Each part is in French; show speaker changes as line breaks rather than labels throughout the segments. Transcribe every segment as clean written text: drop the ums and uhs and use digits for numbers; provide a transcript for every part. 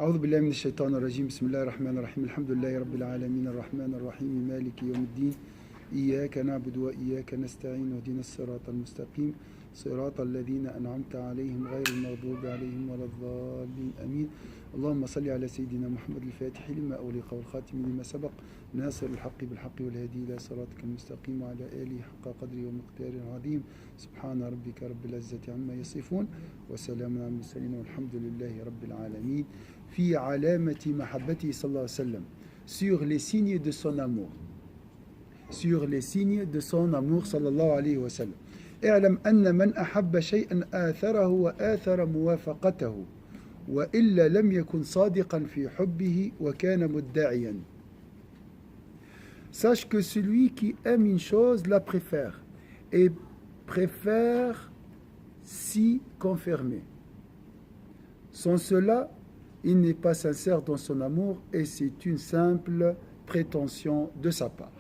أعوذ بالله من الشيطان الرجيم بسم الله الرحمن الرحيم الحمد لله رب العالمين الرحمن الرحيم مالك يوم الدين إياك نعبد وإياك نستعين واهدنا الصراط المستقيم صراط الذين أنعمت عليهم غير المغضوب عليهم ولا الضالين آمين. اللهم صل على سيدنا محمد الفاتح لما أغلق والخاتم لما سبق ناصر الحق بالحق والهادي إلى صراطك المستقيم وعلى آله حق قدره ومقداره العظيم. سبحان ربك رب العزة عما يصفون وسلام على المرسلين والحمد لله رب العالمين. في علامة محبته صلى الله عليه وسلم, sur les signes de son amour, sur les signes de son amour صلى الله عليه وسلم. اعلم أن من أحب شيئا آثره وآثر موافقته وإلا لم يكن صادقا في حبه وكان مدعيا. Sache que celui qui aime une chose la préfère et préfère s'y confirmer. Sans cela, il n'est pas sincère dans son amour et c'est une simple prétention de sa part.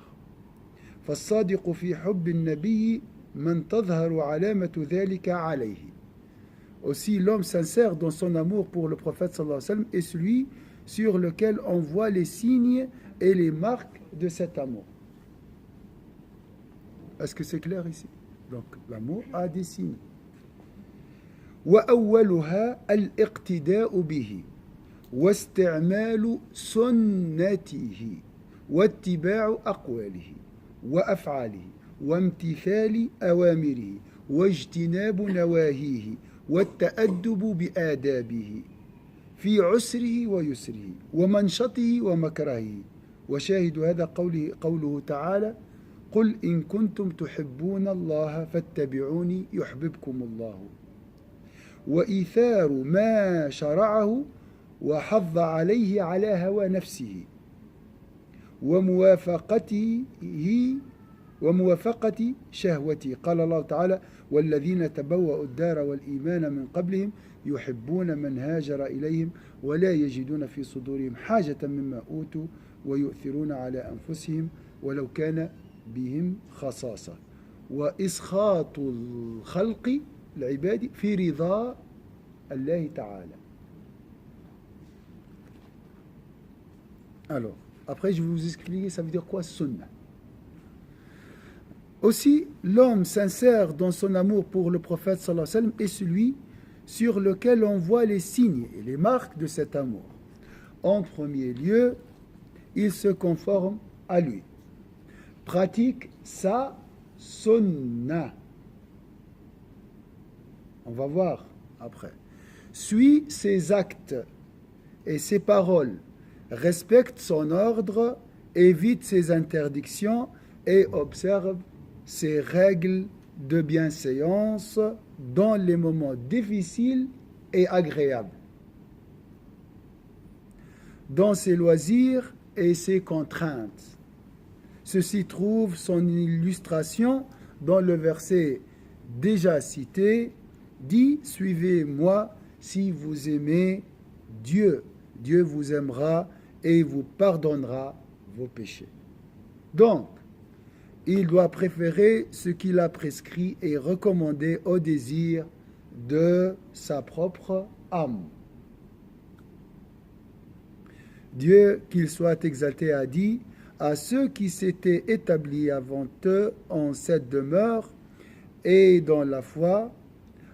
فالصادق في حب النبي من تظهر علامة ذلك عليه. Aussi, l'homme sincère dans son amour pour le prophète sallallahu alayhi wa sallam est celui sur lequel on voit les signes et les marques de cet amour. Est-ce que c'est clair ici? Donc, l'amour a des signes. وأولها الاقتداء به واستعمال سنته واتباع أقواله وأفعاله وامتثال أوامره واجتناب نواهيه والتأدب بآدابه في عسره ويسره ومنشطه ومكرهه. وشاهد هذا قوله تعالى قل إن كنتم تحبون الله فاتبعوني يحببكم الله. وإيثار ما شرعه وحض عليه على هوى نفسه وموافقة شهوته. قال الله تعالى والذين تبوأوا الدار والإيمان من قبلهم يحبون من هاجر إليهم ولا يجدون في صدورهم حاجة مما أوتوا ويؤثرون على أنفسهم ولو كان بهم خصاصة وإسخاط الخلق العباد في رضا الله تعالى. Alors, après je vais vous expliquer ça veut dire quoi sunna. Aussi, l'homme sincère dans son amour pour le prophète sallallahu alayhi wa sallam est celui sur lequel on voit les signes et les marques de cet amour. En premier lieu, il se conforme à lui, pratique sa sunna. On va voir après. Suit ses actes et ses paroles, respecte son ordre, évite ses interdictions et observe ses règles de bienséance dans les moments difficiles et agréables, dans ses loisirs et ses contraintes. Ceci trouve son illustration dans le verset déjà cité, dit « Suivez-moi si vous aimez Dieu. Dieu vous aimera et vous pardonnera vos péchés. » Donc, il doit préférer ce qu'il a prescrit et recommandé au désir de sa propre âme. Dieu, qu'il soit exalté, a dit à ceux qui s'étaient établis avant eux en cette demeure et dans la foi,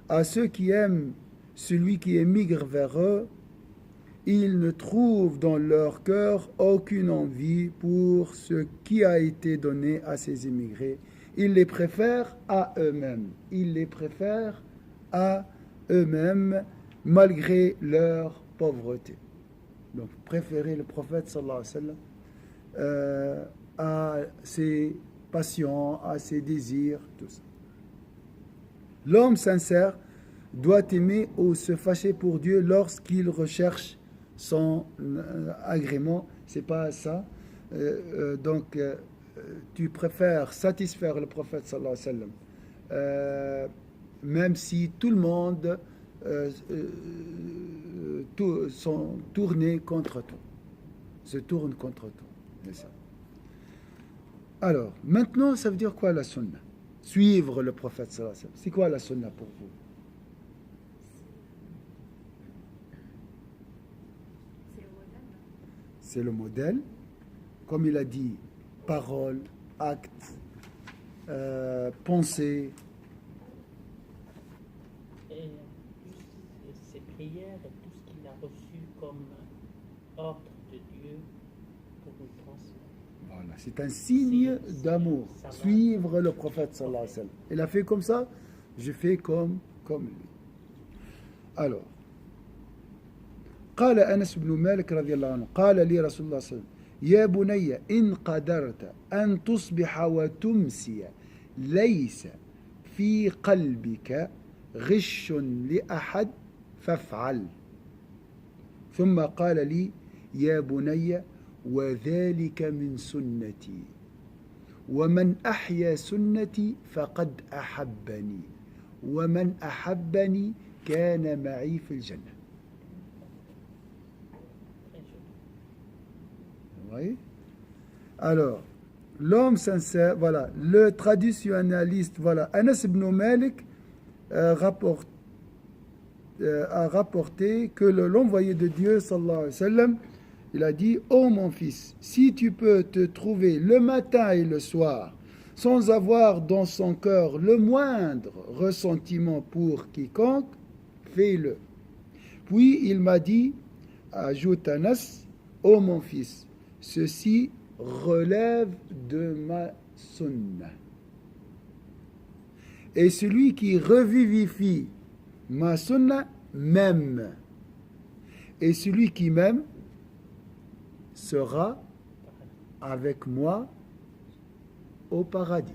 à ceux qui aiment celui qui émigre vers eux, ils ne trouvent dans leur cœur aucune envie pour ce qui a été donné à ces émigrés. Ils les préfèrent à eux-mêmes. Ils les préfèrent à eux-mêmes malgré leur pauvreté. Donc, préférer le prophète sallallahu alayhi wa sallam à ses passions, à ses désirs, tout ça. L'homme sincère doit aimer ou se fâcher pour Dieu lorsqu'il recherche son agrément, c'est pas ça. Donc, tu préfères satisfaire le prophète sallallahu alayhi wa sallam, même si tout le monde sont tournés contre toi, se tournent contre toi. C'est ça. Alors, maintenant, ça veut dire quoi la sunna? Suivre le prophète sallallahu alayhi wa sallam. C'est quoi la sunna pour vous? c'est le modèle. Comme il a dit, parole, acte, pensée.
Et ses prières et tout ce qu'il a reçu comme ordre de Dieu pour nous transmettre.
Voilà, c'est un signe d'amour. Suivre le prophète sallallahu alayhi wa sallam. Il a fait comme ça, je fais comme lui. Alors, قال أنس بن مالك رضي الله عنه قال لي رسول الله صلى الله عليه وسلم يا بني إن قدرت أن تصبح وتمسي ليس في قلبك غش لأحد فافعل ثم قال لي يا بني وذلك من سنتي ومن أحيا سنتي فقد أحبني ومن أحبني كان معي في الجنة. Oui. Alors, l'homme sincère, voilà, le traditionnaliste, voilà, Anas ibn Malik a rapporté que l'envoyé de Dieu, sallallahu alayhi wa sallam, il a dit, ô mon fils, si tu peux te trouver le matin et le soir sans avoir dans son cœur le moindre ressentiment pour quiconque, fais-le. Puis il m'a dit, ajoute Anas, ô mon fils, ceci relève de ma sunna. Et celui qui revivifie ma sunna m'aime. Et celui qui m'aime sera avec moi au paradis.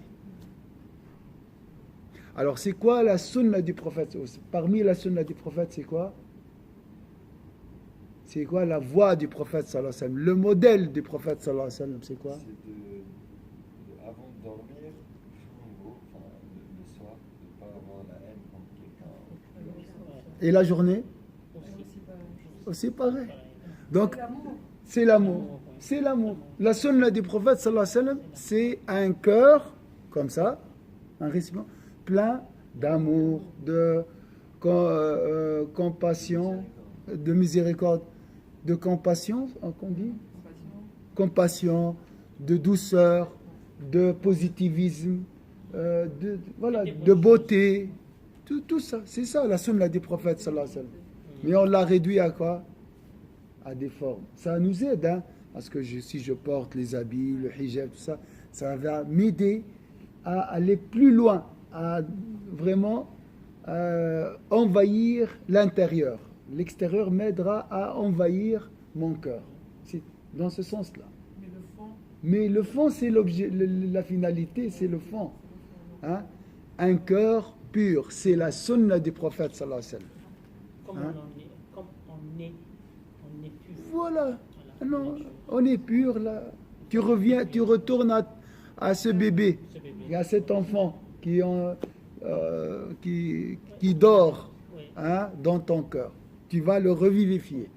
Alors c'est quoi la sunna du prophète? Parmi la sunna du prophète, c'est quoi? C'est quoi la voie du prophète sallallahu alayhi wa sallam? Le modèle du prophète sallallahu alayhi wa sallam, c'est quoi?
C'est avant de dormir, en gros, le soir, de ne pas avoir la haine contre quelqu'un.
Et la journée? Aussi pareil. Donc, c'est l'amour. C'est l'amour. La sunna du prophète sallallahu alayhi wa sallam, c'est un cœur, comme ça, un récipient, plein d'amour, de compassion, de miséricorde. De compassion, qu'on dit? Compassion, de douceur, de positivisme, de beauté, tout ça. C'est ça la sunna du prophète sallallahu alayhi wa sallam. Mais on l'a réduit à quoi? À des formes. Ça nous aide, hein, parce que si je porte les habits, le hijab, tout ça, ça va m'aider à aller plus loin, à vraiment envahir l'intérieur. L'extérieur m'aidera à envahir mon cœur. C'est dans ce sens-là. Mais le fond, c'est l'objet, la finalité, c'est le fond. Hein? Un cœur pur, c'est la sunna du prophète sallallahu alayhi wa sallam.
Comme on est pur.
Voilà. Non, on est pur là. Tu retournes à ce bébé, et à cet enfant qui dort, hein, dans ton cœur. Tu vas le revivifier.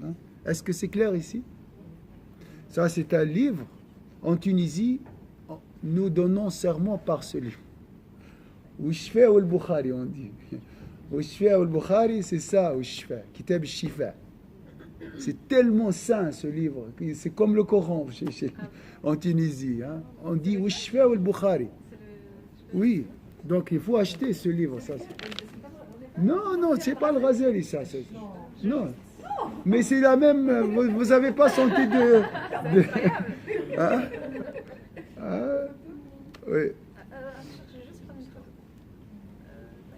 Hein? Est-ce que c'est clair ici? Ça, c'est un livre. En Tunisie, nous donnons serment par ce livre. Ouishfa ou al-Bukhari, on dit. Ouishfa ou al-Bukhari, c'est ça, Ouishfa, Kitab al-Shifa. C'est tellement sain ce livre. C'est comme le Coran en Tunisie. Hein? On dit Ouishfa ou al-Bukhari. Oui, donc il faut acheter ce livre. Ça, non, c'est pas le Razali, ça. Non. Mais c'est la même. Vous n'avez pas senti de hein? Oui.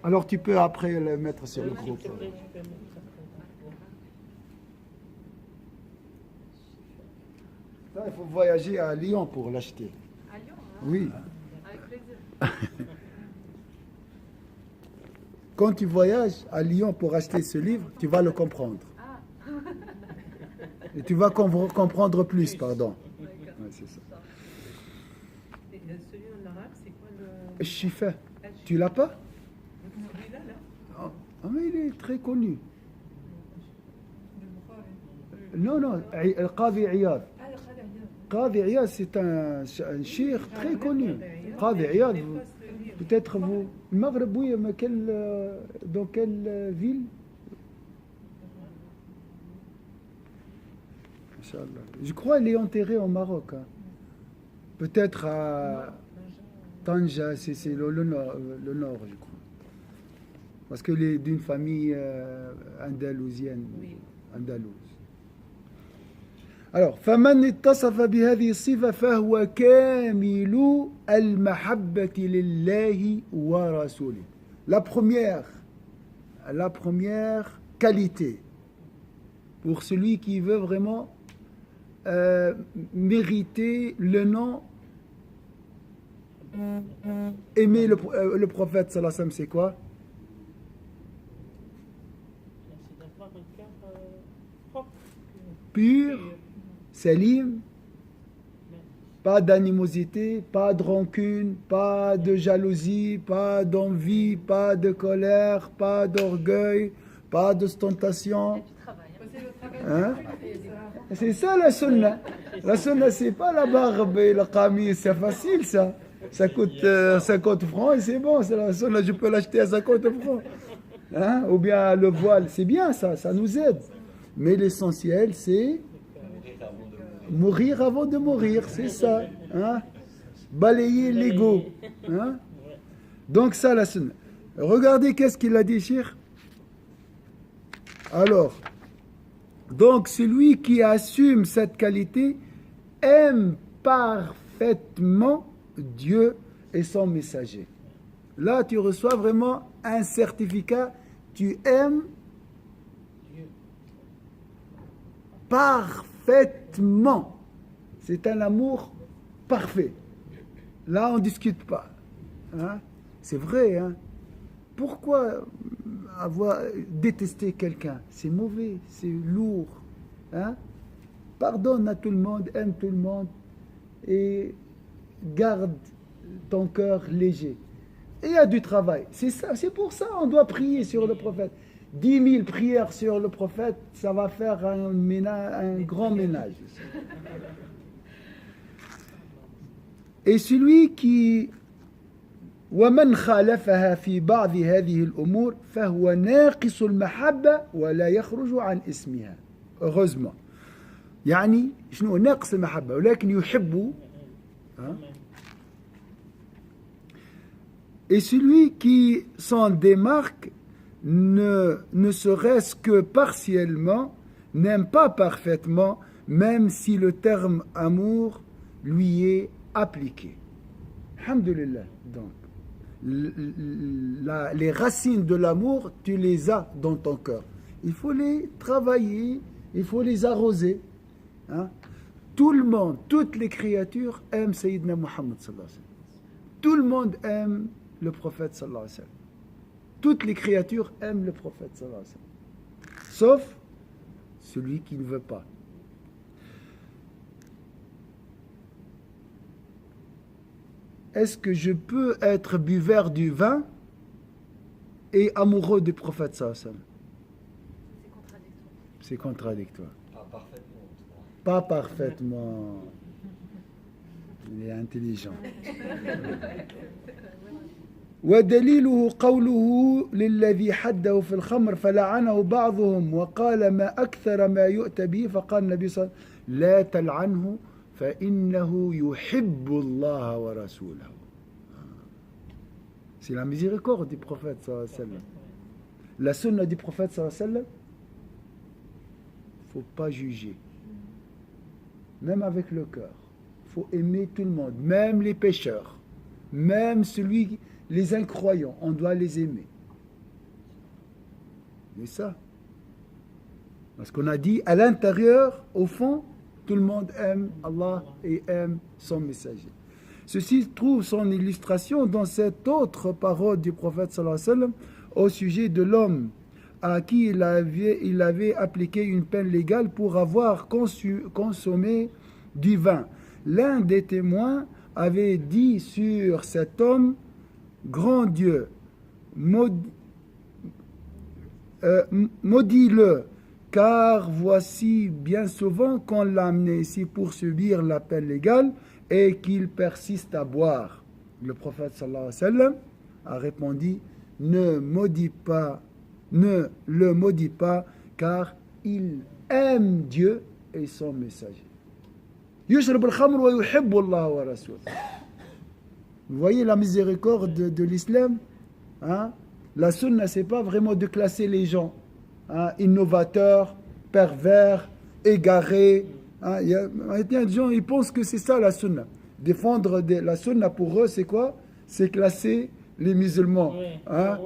Alors tu peux après le mettre sur le groupe. Ça, il faut voyager à Lyon pour l'acheter.
À Lyon?
Oui.
Avec plaisir.
Quand tu voyages à Lyon pour acheter ce livre, tu vas le comprendre. Et tu vas comprendre plus, pardon. Ouais, c'est ça.
Et celui en arabe, c'est quoi le...
Shifa. Tu l'as pas?
Celui-là, là?
Ah, mais il est très connu.
Le Bukhari.
Non, Al-Qadi Iyad.
Ah, le Qadi Iyad.
Qadi Iyad, c'est un cheikh très connu. Qadi Iyad, peut-être vous... Maghreb, oui, mais dans quelle ville? Inch'Allah. Je crois qu'il est enterré au Maroc. Hein. Peut-être à Tanja, c'est le nord, je crois. Parce qu'il est d'une famille andalousienne.
Oui.
Andalouse. Alors, فمن اتصف بهذه الصفة فهو كامل المحبة لله ورسوله. La première qualité pour celui qui veut vraiment mériter le nom, aimer le prophète sallallahu alayhi wa sallam, c'est quoi?
C'est d'avoir un cœur propre,
Pur, salim, pas d'animosité, pas de rancune, pas de jalousie, pas d'envie, pas de colère, pas d'orgueil, pas d'ostentation.
C'est le travail.
Hein? C'est ça la sunna. La sunna, c'est pas la barbe et le qamis, c'est facile ça. Ça coûte 50 francs et c'est bon, c'est la sunna, je peux l'acheter à 50 francs. Hein? Ou bien le voile, c'est bien ça nous aide. Mais l'essentiel, c'est mourir avant de mourir, c'est ça. Hein? Balayer l'ego. Hein? Donc ça, la sunna. Regardez qu'est-ce qu'il a dit, Cheikh. Alors, donc celui qui assume cette qualité aime parfaitement Dieu et son messager. Là, tu reçois vraiment un certificat. Tu aimes parfaitement. C'est un amour parfait. Là, on ne discute pas. Hein? C'est vrai. Hein? Pourquoi avoir détesté quelqu'un? C'est mauvais, c'est lourd. Hein? Pardonne à tout le monde, aime tout le monde et garde ton cœur léger. Et il y a du travail. C'est ça, c'est pour ça qu'on doit prier sur le prophète. 10 000 prières sur le prophète, ça va faire un grand ménage. Et celui qui ومن خالفها في بعض هذه الأمور فهو ناقص المحبة ولا يخرج عن اسمها. Heureusement. يعني شنو ناقص المحبة ولكن يحب. Et celui qui s'en démarque ne serait-ce que partiellement, n'aime pas parfaitement, même si le terme amour lui est appliqué. Alhamdulillah. Donc, les racines de l'amour, tu les as dans ton cœur. Il faut les travailler, il faut les arroser. Hein? Tout le monde, toutes les créatures aiment Sayyidina Muhammad sallallahu alayhi wa sallam. Tout le monde aime le prophète sallallahu alayhi wa sallam. Toutes les créatures aiment le prophète sallallahu alayhi wa sallam. Sauf celui qui ne veut pas. Est-ce que je peux être buveur du vin et amoureux du prophète sallallahu alayhi wa sallam? C'est contradictoire.
Pas parfaitement.
Pas parfaitement. Il est intelligent. ودليله قوله للذي حده في الخمر فلعنه بعضهم وقال ما أكثر ما يؤتى به فقال النبي صلى الله عليه وسلم لا تلعنه فإنه يحب الله ورسوله. C'est la miséricorde du prophète sallallahu alayhi wa sallam. La sunna du prophète sallallahu alayhi wa sallam, il ne faut pas juger. Même avec le cœur. Il faut aimer tout le monde, même les pécheurs, même les incroyants, on doit les aimer. C'est ça. Parce qu'on a dit, à l'intérieur, au fond, tout le monde aime Allah et aime son messager. Ceci trouve son illustration dans cette autre parole du prophète sallallahu alayhi wa sallam au sujet de l'homme à qui il avait appliqué une peine légale pour avoir consommé du vin. L'un des témoins avait dit sur cet homme: Grand Dieu, maudis-le, car voici bien souvent qu'on l'a amené ici pour subir la peine légale et qu'il persiste à boire. Le prophète sallallahu alayhi wa sallam a répondu: ne le maudis pas, car il aime Dieu et son messager. يشرب الخمر ويحب الله ورسوله. Vous voyez la miséricorde de l'islam, hein? La sunna, c'est pas vraiment de classer les gens, hein? Innovateurs, pervers, égarés. Hein? Il y a des gens, ils pensent que c'est ça la sunna. Défendre la sunna pour eux, c'est quoi? C'est classer les musulmans. Hein?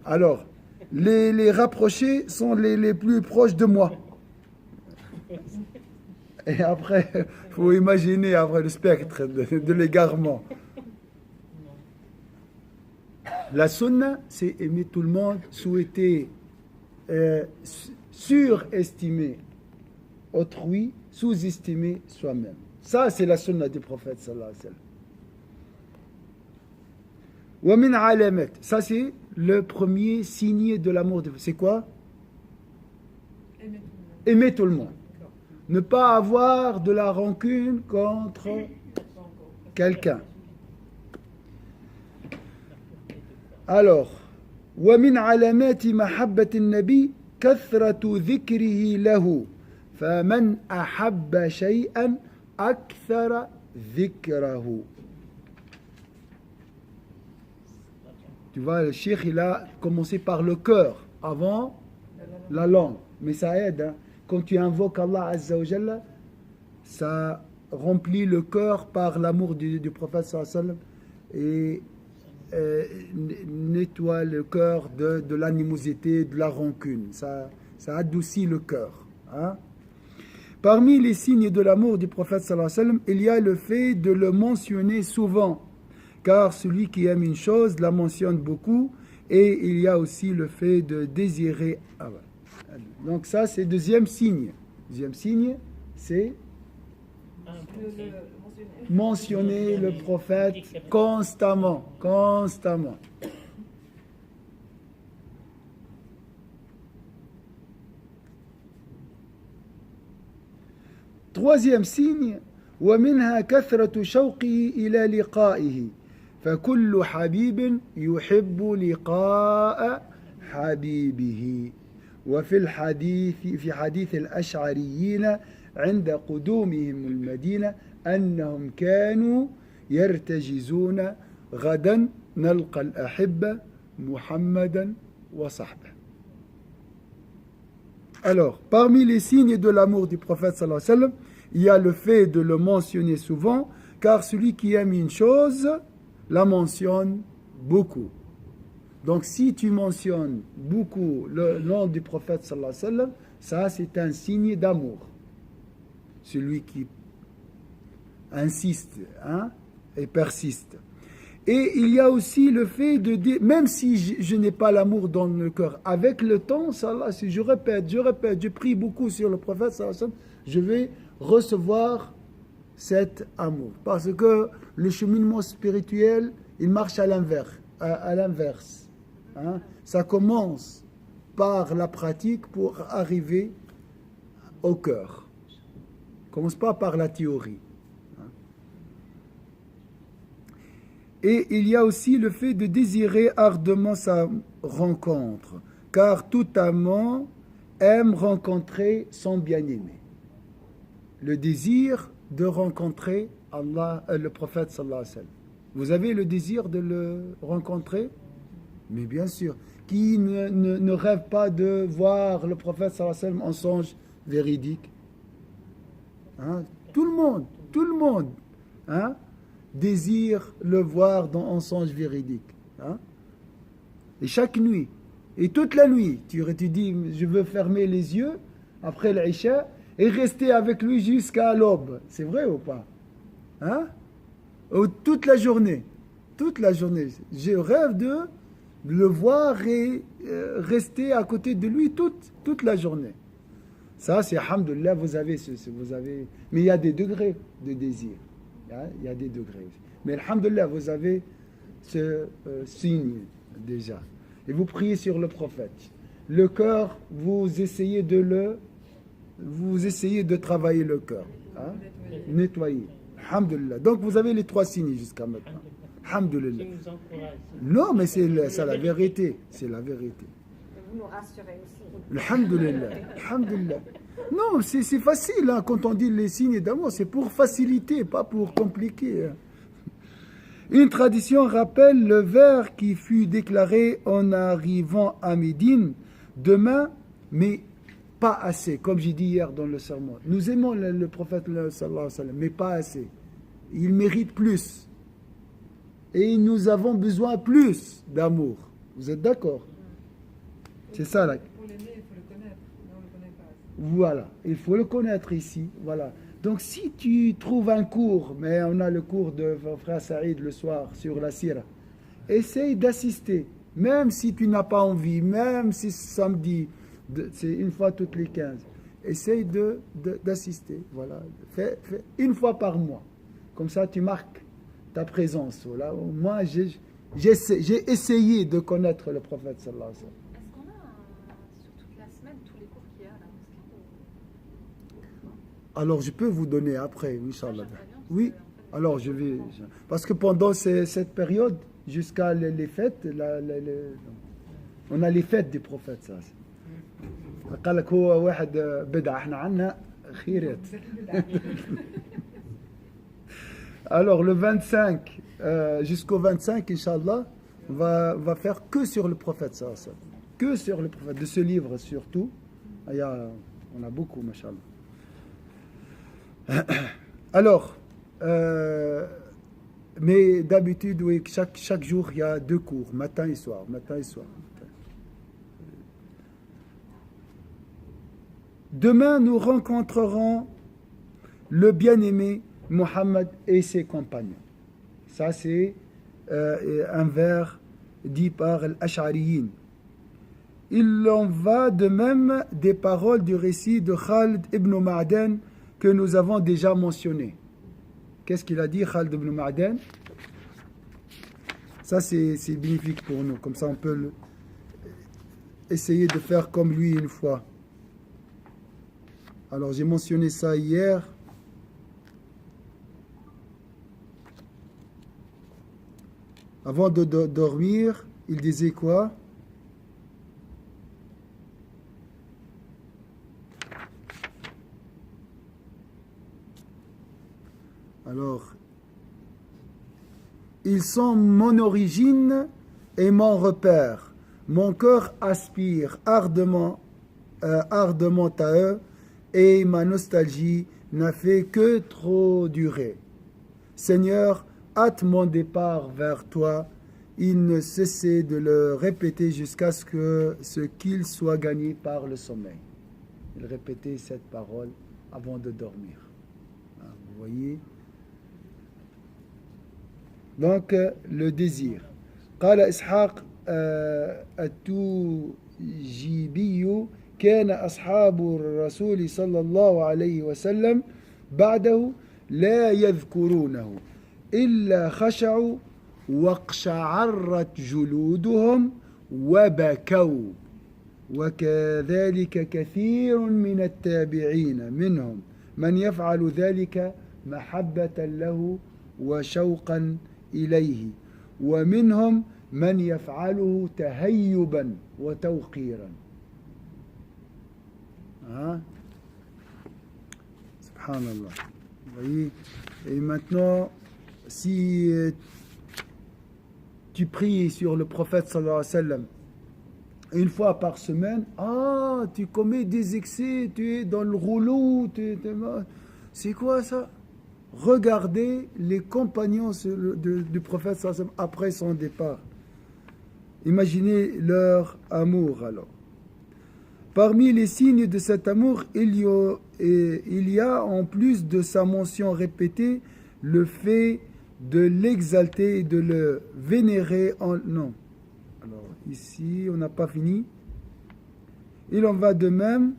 Alors, les rapprochés sont les plus proches de moi. Et après, il faut imaginer après le spectre de l'égarement. La sunna, c'est aimer tout le monde, souhaiter surestimer autrui, sous-estimer soi-même. Ça, c'est la sunna du prophète sallallahu alayhi wa sallam. Wa min alamat. Ça, c'est le premier signe de l'amour. C'est quoi? Aimer tout le monde. Ne pas avoir de la rancune contre quelqu'un. Alors, ومن علامات محبة النبي كثرة ذكره له فمن أحب شيئا أكثر ذكره. Tu vois, le cheikh, il a commencé par le cœur avant la langue. Mais ça aide, hein. Quand tu invoques Allah Azza wa Jalla, ça remplit le cœur par l'amour du prophète sallallahu alayhi wa sallam et nettoie le cœur de l'animosité, de la rancune. Ça adoucit le cœur. Hein? Parmi les signes de l'amour du prophète sallallahu alayhi wa sallam, il y a le fait de le mentionner souvent, car celui qui aime une chose la mentionne beaucoup, et il y a aussi le fait de désirer. Ah ouais. Donc ça, c'est deuxième signe. Deuxième signe, c'est mentionner le prophète constamment. Troisième signe, ومنها كثرة شوقه إلى لقائه فكل حبيب يحب لقاء حبيبه. وفي الحديث في حديث الأشعريين عند قدومهم المدينة أنهم كانوا يرتجزون غدا نلقى الأحبة محمدا وصحبه. Alors, parmi les signes de l'amour du prophète sallallahu alayhi wa sallam, il y a le fait de le mentionner souvent, car celui qui aime une chose la mentionne beaucoup. Donc, si tu mentionnes beaucoup le nom du prophète sallallahu alayhi wa sallam, ça c'est un signe d'amour. Celui qui insiste, hein, et persiste. Et il y a aussi le fait de dire, même si je n'ai pas l'amour dans le cœur, avec le temps, si je répète, je prie beaucoup sur le prophète sallallahu alayhi wa sallam, je vais recevoir cet amour. Parce que le cheminement spirituel, il marche à l'inverse. Hein? Ça commence par la pratique pour arriver au cœur. Commence pas par la théorie. Hein? Et il y a aussi le fait de désirer ardemment sa rencontre, car tout amant aime rencontrer son bien-aimé. Le désir de rencontrer Allah, le prophète sallallahu alayhi wa sallam. Vous avez le désir de le rencontrer? Mais bien sûr. Qui ne rêve pas de voir le prophète sallallahu alayhi wa sallam en songe véridique? Hein? Tout le monde hein, désire le voir en songe véridique. Hein? Et chaque nuit, et toute la nuit, tu dis, je veux fermer les yeux après l'Isha et rester avec lui jusqu'à l'aube. C'est vrai ou pas? Hein? Toute la journée. Je rêve de le voir et rester à côté de lui toute la journée. Ça, c'est alhamdoulilah, vous avez. Mais il y a des degrés de désir. Il y a des degrés. Mais alhamdoulilah, vous avez ce signe déjà. Et vous priez sur le prophète. Le cœur, vous essayez de travailler le cœur. Hein? Nettoyer. Alhamdulillah. Donc vous avez les trois signes jusqu'à maintenant. Alhamdulillah. Non, mais c'est ça la vérité. C'est la vérité.
Vous nous rassurez aussi.
Alhamdulillah. Alhamdulillah. Non, c'est facile hein, quand on dit les signes d'amour, c'est pour faciliter, pas pour compliquer. Hein. Une tradition rappelle le vers qui fut déclaré en arrivant à Médine, demain, mais pas assez, comme j'ai dit hier dans le sermon. Nous aimons le prophète, sallallahu alayhi wa sallam, mais pas assez. Il mérite plus. Et nous avons besoin plus d'amour. Vous êtes d'accord? C'est ça là.
Pour l'aimer, il faut le connaître. Non, on ne le connaît pas.
Voilà, il faut le connaître ici. Voilà. Donc si tu trouves un cours, mais on a le cours de frère Saïd le soir sur la sira, essaye d'assister, même si tu n'as pas envie, même si samedi, c'est une fois toutes les 15. Essaye d'assister. Voilà. Fais une fois par mois. Comme ça, tu marques ta présence. Voilà. Moi, j'ai essayé de connaître le prophète sallallahu alayhi wa sallam.
Est-ce qu'on a sur toute la semaine tous les cours qu'il y a à la mosquée
Alors, je peux vous donner après, Inch'Allah.
j'aimerais bien, parce
Oui,
que, en fait,
alors je vais. Parce que pendant cette période, jusqu'à les fêtes, on a les fêtes du prophète. Ça. قال لك هو واحد بدعة احنا عنا خيرات. Alors le 25 jusqu'au 25, Inch'Allah, on va faire que sur le prophète. Ça. Que sur le prophète, de ce livre surtout. On a beaucoup, Masha'Allah. Alors, mais d'habitude, oui, chaque jour, il y a 2 cours, matin et soir. Matin et soir. Demain, nous rencontrerons le bien-aimé Mohammed et ses compagnons. Ça, c'est un vers dit par l'Ash'ariyin. Il en va de même des paroles du récit de Khalid ibn Ma'dan que nous avons déjà mentionné. Qu'est-ce qu'il a dit, Khalid ibn Ma'dan? Ça, c'est bénéfique pour nous. Comme ça, on peut essayer de faire comme lui une fois. Alors, j'ai mentionné ça hier. Avant de dormir, il disait quoi? Alors, ils sont mon origine et mon repère. Mon cœur aspire ardemment à eux et ma nostalgie n'a fait que trop durer. Seigneur, hâte mon départ vers toi. Il ne cessait de le répéter jusqu'à ce qu'il soit gagné par le sommeil. Il répétait cette parole avant de dormir. Vous voyez? Donc, le désir. قال إسحاق التوجيبي كان أصحاب الرسول صلى الله عليه وسلم بعده لا يذكرونه إلا خشعوا واقشعرت جلودهم وبكوا وكذلك كثير من التابعين منهم من يفعل ذلك محبة له وشوقا إليه ومنهم من يفعله تهيبا وتوقيرا. Subhanallah. Vous voyez? Et maintenant, si tu pries sur le prophète sallallahu alayhi wa sallam une fois par semaine, tu commets des excès, tu es dans le rouleau, c'est quoi ça? Regardez les compagnons du prophète sallallahu alayhi wa sallam après son départ. Imaginez leur amour alors. Parmi les signes de cet amour, il y a en plus de sa mention répétée le fait de l'exalter et de le vénérer non. Alors ici, on n'a pas fini. Il en va de même.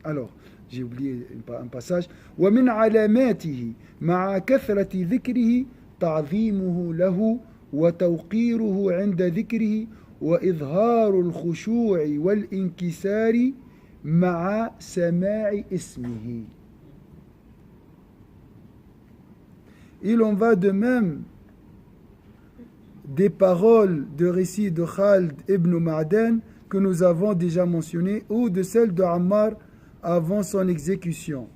Alors, j'ai oublié un passage. وَمِنْ عَلَامَاتِهِ مَعَ كَثْرَةِ ذِكْرِهِ تَعْظِيمُهُ لَهُ وتوقيره عند ذكره وإظهار الخشوع والانكسار مع سماع اسمه. Il en va de même des paroles de récit de Khalid ibn Ma'dan que nous avons déjà mentionnées ou de celle de Ammar avant son exécution.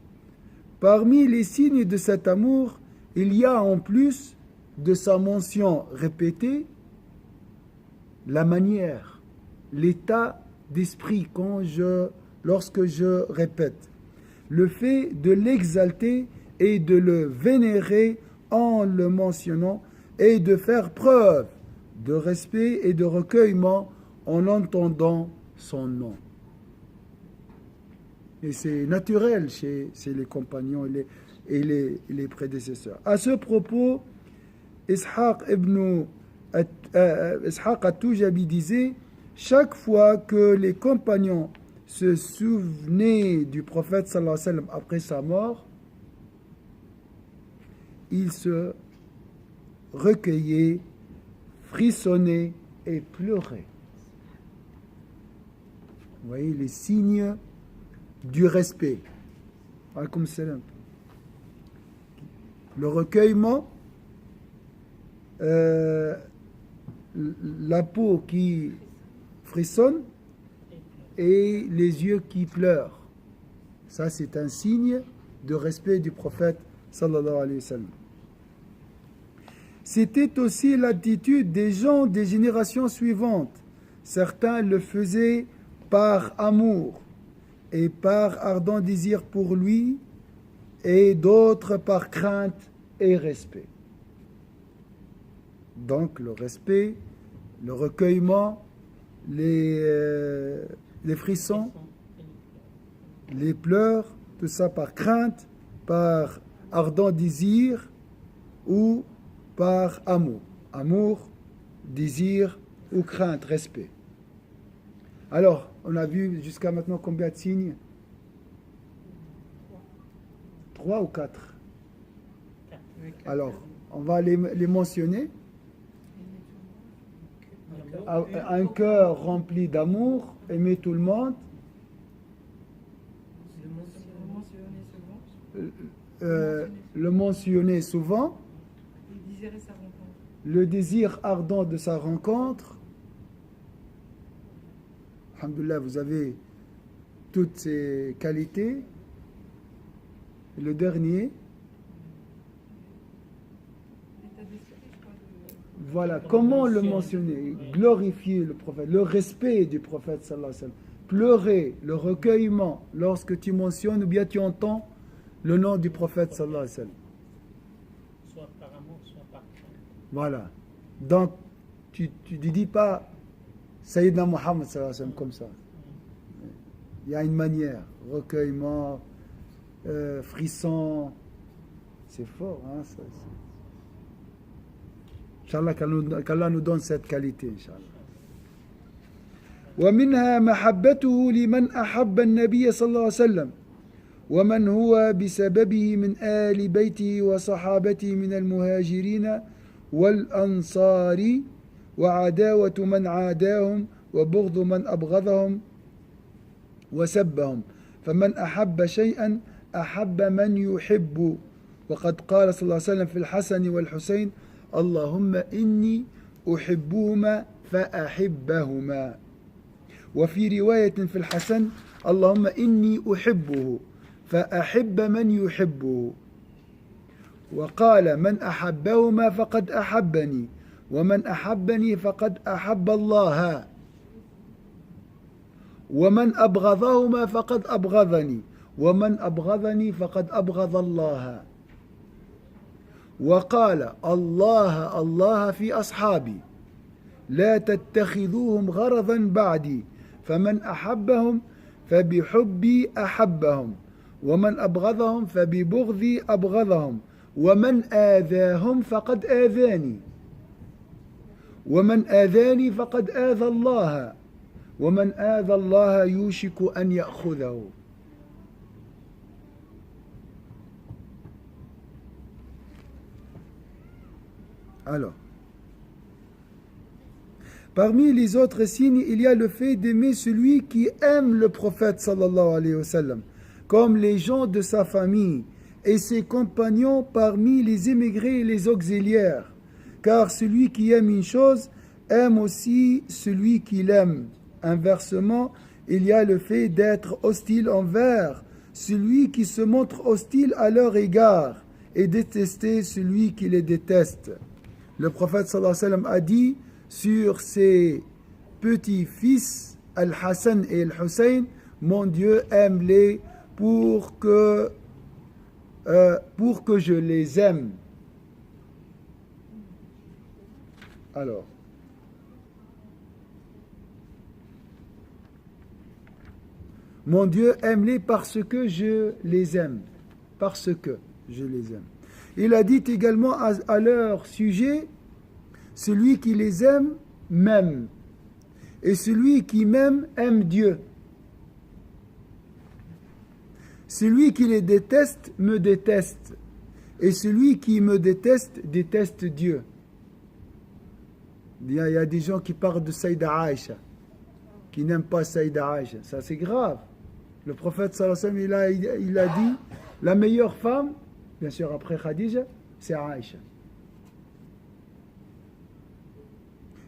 Parmi les signes de cet amour, il y a en plus de sa mention répétée, la manière, l'état d'esprit lorsque je répète, le fait de l'exalter et de le vénérer en le mentionnant et de faire preuve de respect et de recueillement en entendant son nom. Et c'est naturel chez les compagnons et les prédécesseurs. À ce propos, Ishaq al-Tujabi disait, chaque fois que les compagnons se souvenaient du prophète sallallahu alayhi wa sallam après sa mort, ils se recueillaient, frissonnaient et pleuraient. Vous voyez les signes du respect. Alaykoum salam. Le recueillement, la peau qui frissonne et les yeux qui pleurent. Ça, c'est un signe de respect du prophète sallallahu alayhi wa sallam. C'était aussi l'attitude des gens des générations suivantes. Certains le faisaient par amour et par ardent désir pour lui, et d'autres par crainte et respect. Donc le respect, le recueillement, les frissons, les pleurs, tout ça par crainte, par ardent désir ou par amour. Amour, désir ou crainte, respect. Alors, on a vu jusqu'à maintenant combien de signes? 3 ou 4? Alors, on va les mentionner. Un cœur rempli d'amour, aimer tout le monde. Le mentionner souvent. Le désir ardent de sa rencontre. Alhamdulillah, vous avez toutes ces qualités. Et le dernier, voilà, comment le mentionner? Glorifier le prophète, le respect du prophète sallallahu alayhi wa sallam. Pleurer, le recueillement lorsque tu mentionnes ou bien tu entends le nom du prophète sallallahu alayhi wa sallam.
Soit par amour, soit par crainte.
Voilà. Donc, tu ne dis pas Sayyidina Muhammad sallallahu alayhi wa sallam comme ça. Il y a une manière, recueillement, frisson, c'est fort, hein, ça. Inch'Allah, qu'Allah nous donne cette qualité, Inch'Allah. ومنها محبته لمن أحب النبي صلى الله عليه وسلم ومن هو بسببه من آل بيته وصحابته من المهاجرين والأنصار وعداوة من عاداهم وبغض من أبغضهم وسبهم فمن أحب شيئا أحب من يحب وقد قال صلى الله عليه وسلم في الحسن والحسين اللهم إني أحبهما فأحبهما وفي رواية في الحسن اللهم إني أحبه فأحب من يحبه وقال من أحبهما فقد أحبني ومن أحبني فقد أحب الله ومن أبغضهما فقد أبغضني ومن أبغضني فقد أبغض الله وقال الله الله في أصحابي لا تتخذوهم غرضا بعدي فمن أحبهم فبحبي أحبهم ومن أبغضهم فببغضي أبغضهم ومن آذاهم فقد آذاني ومن آذاني فقد آذى الله ومن آذى الله يوشك أن يأخذه. Alors, parmi les autres signes, il y a le fait d'aimer celui qui aime le prophète sallallahu alayhi wa sallam, comme les gens de sa famille et ses compagnons parmi les émigrés et les auxiliaires. Car celui qui aime une chose aime aussi celui qui l'aime. Inversement, il y a le fait d'être hostile envers celui qui se montre hostile à leur égard et détester celui qui les déteste. Le prophète sallallahu alayhi wa sallam a dit sur ses petits-fils, Al-Hassan et Al-Hussein, mon Dieu aime-les pour que je les aime. Alors, mon Dieu aime-les parce que je les aime. Parce que je les aime. Il a dit également à leur sujet, celui qui les aime, m'aime. Et celui qui m'aime, aime Dieu. Celui qui les déteste, me déteste. Et celui qui me déteste, déteste Dieu. Il y a des gens qui parlent de Saïda Aïcha, qui n'aiment pas Saïda Aïcha. Ça, c'est grave. Le prophète sallallahu alayhi wa sallam, il a dit, la meilleure femme, bien sûr après Khadija, c'est Aïcha.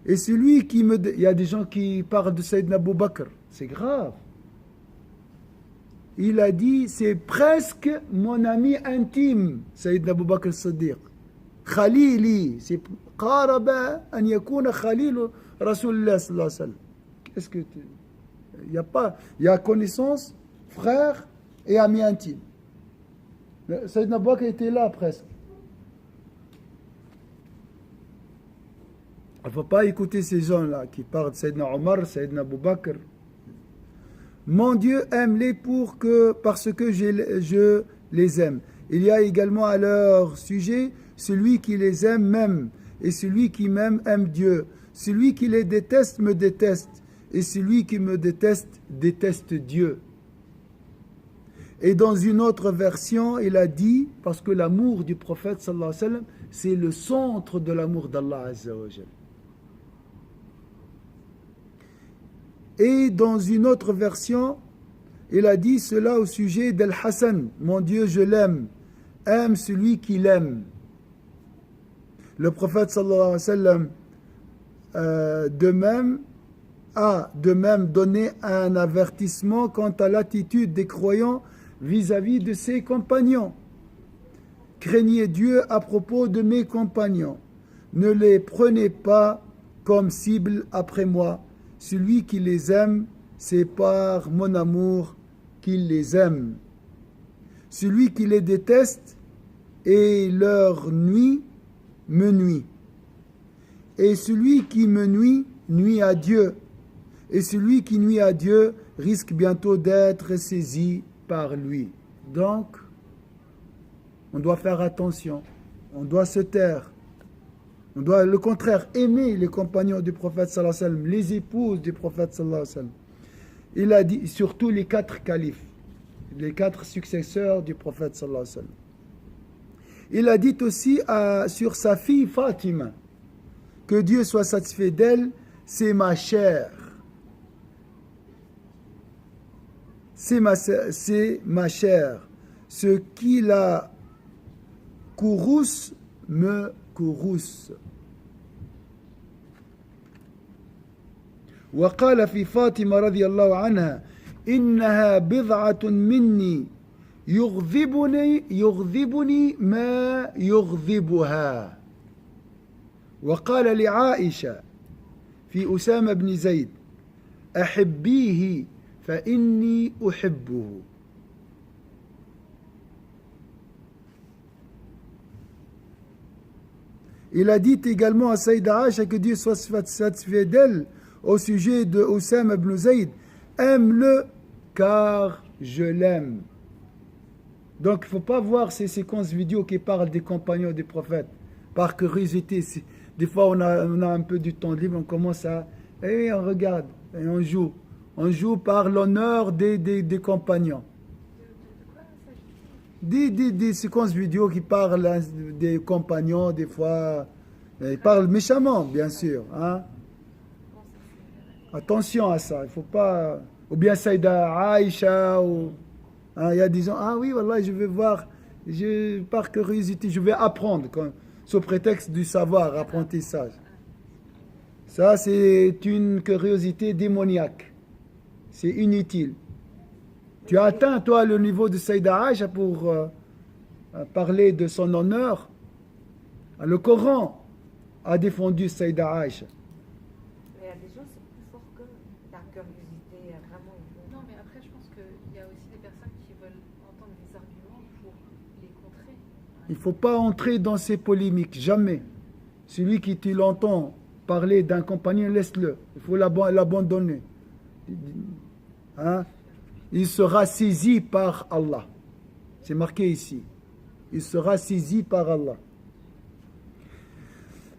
Et celui qui me... Il y a des gens qui parlent de Sayyidina Abu Bakr. C'est grave. Il a dit, c'est presque mon ami intime, Sayyidina Abu Bakr Siddiq. Khalili, c'est qaraba an yakuna Khalil Rasulullah sallallahu alayhi wa sallam. Qu'est-ce que tu... Il y a pas... Il y a connaissance, frère et ami intime. Sayyidina Abu Bakr était là presque. Il ne faut pas écouter ces gens-là qui parlent de Sayyidina Omar, Sayyidina Abu Bakr. Mon Dieu aime-les parce que je les aime. Il y a également à leur sujet, celui qui les aime m'aime, et celui qui m'aime aime Dieu. Celui qui les déteste me déteste, et celui qui me déteste déteste Dieu. Et dans une autre version, il a dit, parce que l'amour du prophète sallallahu alayhi wa sallam, c'est le centre de l'amour d'Allah azza wa jal. Et dans une autre version, il a dit cela au sujet d'Al-Hassan. Mon Dieu, je l'aime. Aime celui qui l'aime. Le prophète sallallahu alayhi wa sallam a de même donné un avertissement quant à l'attitude des croyants vis-à-vis de ses compagnons. Craignez Dieu à propos de mes compagnons. Ne les prenez pas comme cible après moi. Celui qui les aime, c'est par mon amour qu'il les aime. Celui qui les déteste et leur nuit, me nuit. Et celui qui me nuit, nuit à Dieu. Et celui qui nuit à Dieu risque bientôt d'être saisi par lui. Donc, on doit faire attention. On doit se taire. On doit, le contraire, aimer les compagnons du prophète sallallahu alayhi wa sallam, les épouses du prophète sallallahu alayhi wa sallam. Il a dit, surtout les 4 califes, les 4 successeurs du prophète sallallahu alayhi wa sallam. Il a dit aussi sur sa fille Fatima, que Dieu soit satisfait d'elle, c'est ma chair. C'est ma chair. Ce qui la courrouce me courrouce. وقال في فاطمة رضي الله عنها إنها بضعة مني يغضبني ما يغضبها. وقال لعائشة في أسامة بن زيد أحبيه فإني أحبه. Il a dit également à Saïda Aïcha, que Dieu soit satisfait d'elle, au sujet de Oussama ibn Zayd, aime-le car je l'aime. Donc il ne faut pas voir ces séquences vidéo qui parlent des compagnons des prophètes par curiosité. Des fois on a un peu du temps libre, on commence à on regarde et on joue par l'honneur des compagnons. Des séquences vidéo qui parlent des compagnons, des fois ils parlent méchamment, bien sûr, hein. Attention à ça, il faut pas... Ou bien Saïda Aïcha, ou... il y a des gens, ah oui, voilà, je vais voir, par curiosité, je vais apprendre, sous prétexte du savoir, apprentissage. Ça, c'est une curiosité démoniaque. C'est inutile. Tu as atteint, toi, le niveau de Saïda Aïcha pour parler de son honneur. Le Coran a défendu Saïda Aïcha.
Mais il y a des gens, c'est plus fort que la curiosité, vraiment.
Non, mais après, je pense qu'il y a aussi des personnes qui veulent entendre des arguments pour les contrer.
Il ne faut pas entrer dans ces polémiques, jamais. Celui qui tu l'entends parler d'un compagnon, laisse-le. Il faut l'abandonner. Hein? Il sera saisi par Allah. C'est marqué ici. Il sera saisi par Allah.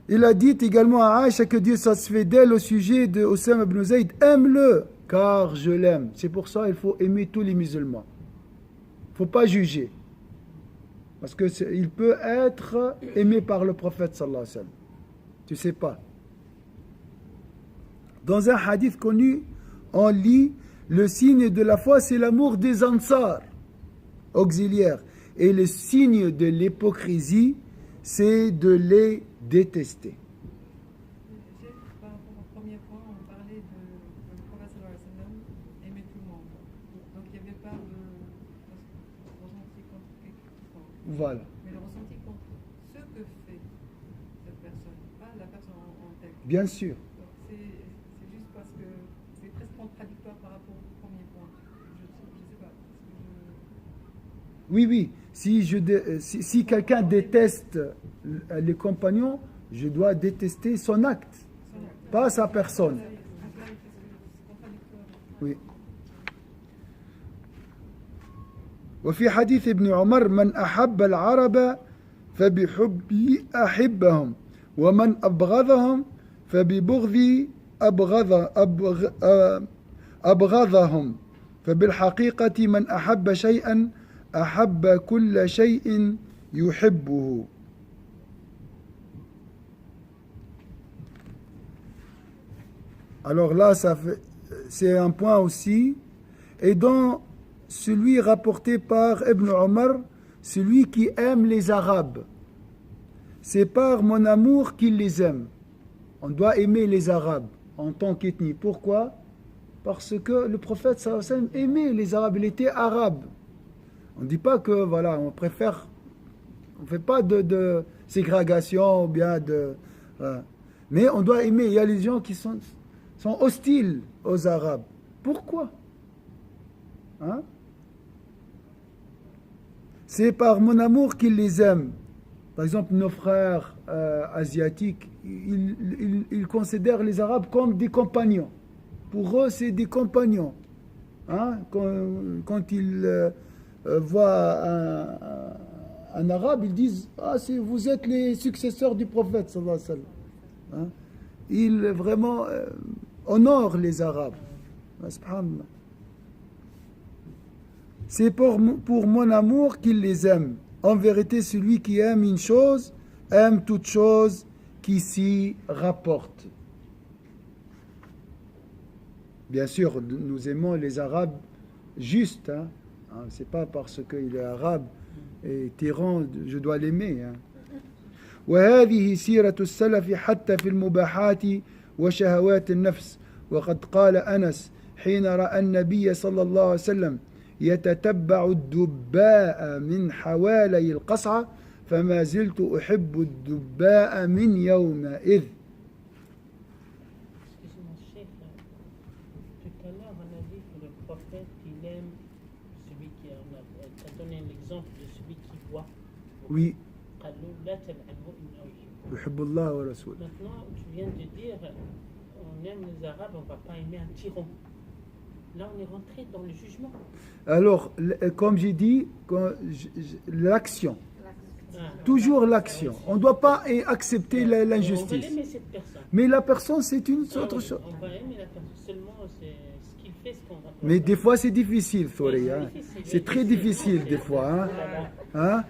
Il a dit également à Aïcha que Dieu satisfait d'elle au sujet de Osama ibn Zayd. Aime-le, car je l'aime. C'est pour ça qu'il faut aimer tous les musulmans. Il ne faut pas juger. Parce qu'il peut être aimé par le prophète sallallahu alayhi wa sallam. Tu ne sais pas. Dans un hadith connu, on lit le signe de la foi, c'est l'amour des ansars, auxiliaires. Et le signe de l'hypocrisie, c'est de les détester.
Par rapport au premier point, on parlait de le prophète sallallahu alayhi wa sallam aimer tout le monde. Donc il n'y avait pas de ressenti contre quelqu'un.
Voilà.
Mais le ressenti contre ce que fait cette personne, pas la personne en telle.
Bien sûr.
Donc c'est juste parce que c'est presque contradictoire par rapport au premier point. Je sais pas.
Oui, oui. Si quelqu'un déteste les compagnons, je dois détester son acte, pas sa personne. Oui. وفي حديث ابن عمر من أحب العرب فبحبي أحبهم ومن أبغضهم فببغضي أبغضهم فبالحقيقة من أحب شيئا أحب كل شيء يحبه. Alors là, c'est un point aussi. Et dans celui rapporté par Ibn Omar, celui qui aime les Arabes, c'est par mon amour qu'il les aime. On doit aimer les Arabes en tant qu'ethnie. Pourquoi? Parce que le prophète sallallahu alayhi wa sallam aimait les Arabes, il était arabe. On ne dit pas que, voilà, on préfère, on ne fait pas de ségrégation ou bien de... mais on doit aimer. Il y a les gens qui sont hostiles aux Arabes. Pourquoi? Hein? C'est par mon amour qu'ils les aiment. Par exemple, nos frères asiatiques, ils considèrent les Arabes comme des compagnons. Pour eux, c'est des compagnons. Hein? Quand ils voient un Arabe, ils disent « Ah, vous êtes les successeurs du prophète. » sallallahu alayhi wa sallam. Hein? Ils vraiment honorent les Arabes. Subhanallah. C'est pour mon amour qu'il les aime. En vérité, celui qui aime une chose, aime toute chose qui s'y rapporte. Bien sûr, nous aimons les Arabes justes. Hein? C'est pas parce qu'il est arabe et tyran, je dois l'aimer. Hein? وهذه سيرة السلف حتى في المباحات وشهوات النفس وقد قال أنس حين رأى النبي صلى الله عليه وسلم يتتبع الدباء من حوالي القصعة فما زلت أحب الدباء من يومئذ.
Excusez-moi, chef, tout à l'heure on a dit que le prophète il aime celui qui a donné l'exemple de celui qui voit.
Oui.
قالوا لا تلعنوا إنه يحب.
يحب الله ورسوله.
Maintenant, tu viens de dire on aime les Arabes, on ne va pas aimer un tyran. Là, on est rentré dans le jugement.
Alors, comme j'ai dit, l'action. Toujours l'action. On ne doit pas accepter l'injustice.
On va aimer cette personne.
Mais la personne, c'est une autre chose.
On va aimer la personne. Seulement, c'est ce qu'il fait, ce qu'on va.
Mais des fois, c'est difficile, Thori. Hein? C'est très difficile, des fois. Hein? Hein?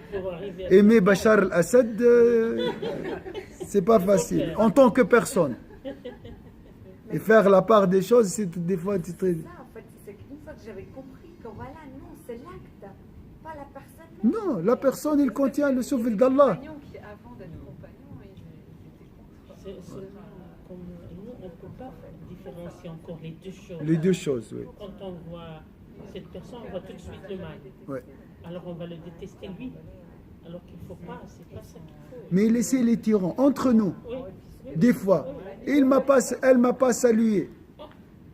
Aimer Bachar al-Assad, c'est pas facile. En tant que personne. Et faire la part des choses, c'est des fois très...
Ça, en fait, c'est qu'une fois que j'avais compris que voilà, non, c'est l'acte, pas la personne.
Non, la personne, il contient le souffle d'Allah.
Qui, avant d'être compagnons, ils étaient contre.
Comme nous, ne peut pas différencier encore les deux choses.
Les deux choses, oui.
Quand on voit cette personne, on voit tout de suite le mal.
Ouais.
Alors on va le détester lui. Alors qu'il ne faut pas, c'est pas ça qu'il faut.
Mais laissez les tyrans entre nous,
Oui, oui.
des fois. Elle m'a pas salué.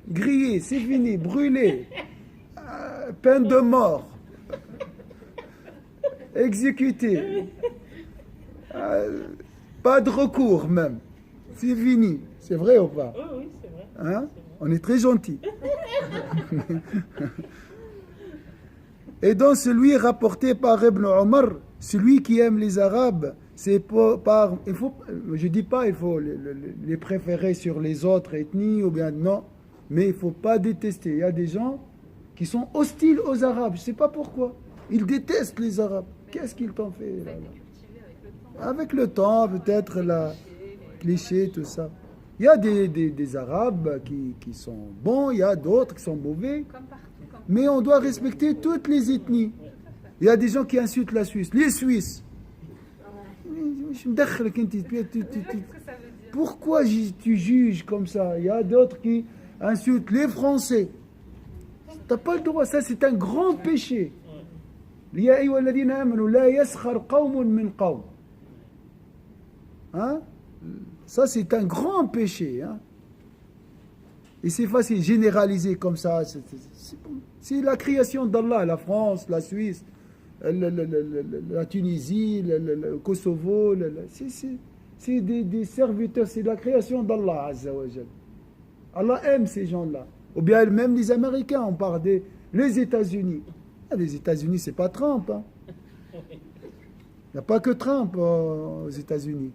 Grillé, c'est fini, brûlé. Peine de mort. Exécuté. Pas de recours même. C'est fini. C'est vrai ou pas?
Oui, oui, c'est vrai.
Hein? On est très gentils. Et dans celui rapporté par Ibn Omar, celui qui aime les Arabes, c'est par il faut, je dis pas il faut les préférer sur les autres ethnies ou bien non, mais il faut pas détester. Il y a des gens qui sont hostiles aux Arabes, je sais pas pourquoi. Ils détestent les Arabes. Qu'est-ce qu'ils t'ont fait
Ça a
là,
été
là?
cultivé avec le temps.
Avec le temps, peut-être la cliché, tout ça. Il y a des Arabes qui sont bons, il y a d'autres qui sont mauvais.
Comme partout. Comme
Mais on doit respecter toutes les ethnies. Il y a des gens qui insultent la Suisse. Les Suisses.
Qu'est-ce que ça veut dire?
Pourquoi tu juges comme ça? Il y a d'autres qui insultent les Français. Tu n'as pas le droit. Ça, c'est un grand péché. يا أيها الذين آمنوا لا يسخر قوم من قوم. Hein? Ça, c'est un grand péché. Hein? Et c'est facile, généraliser comme ça. C'est la création d'Allah, la France, la Suisse, la Tunisie, le Kosovo. C'est des serviteurs, c'est la création d'Allah, Azza wa Jal. Allah aime ces gens-là. Ou bien même les Américains, on parle les États-Unis. Les États-Unis, c'est pas Trump. Hein. Il n'y a pas que Trump aux États-Unis.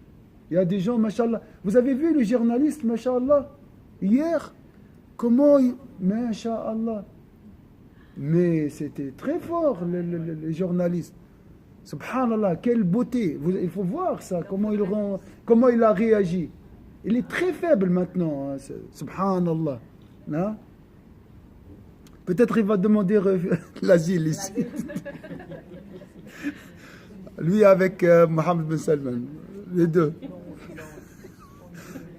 Il y a des gens, machallah. Vous avez vu le journaliste, machallah, hier, comment il... Machallah. Mais c'était très fort, les journalistes. Subhanallah, quelle beauté. Il faut voir ça, comment il a réagi. Il est très faible maintenant, hein, subhanallah. Hein? Peut-être il va demander l'asile ici. Lui avec Mohammed Ben Salman, les deux.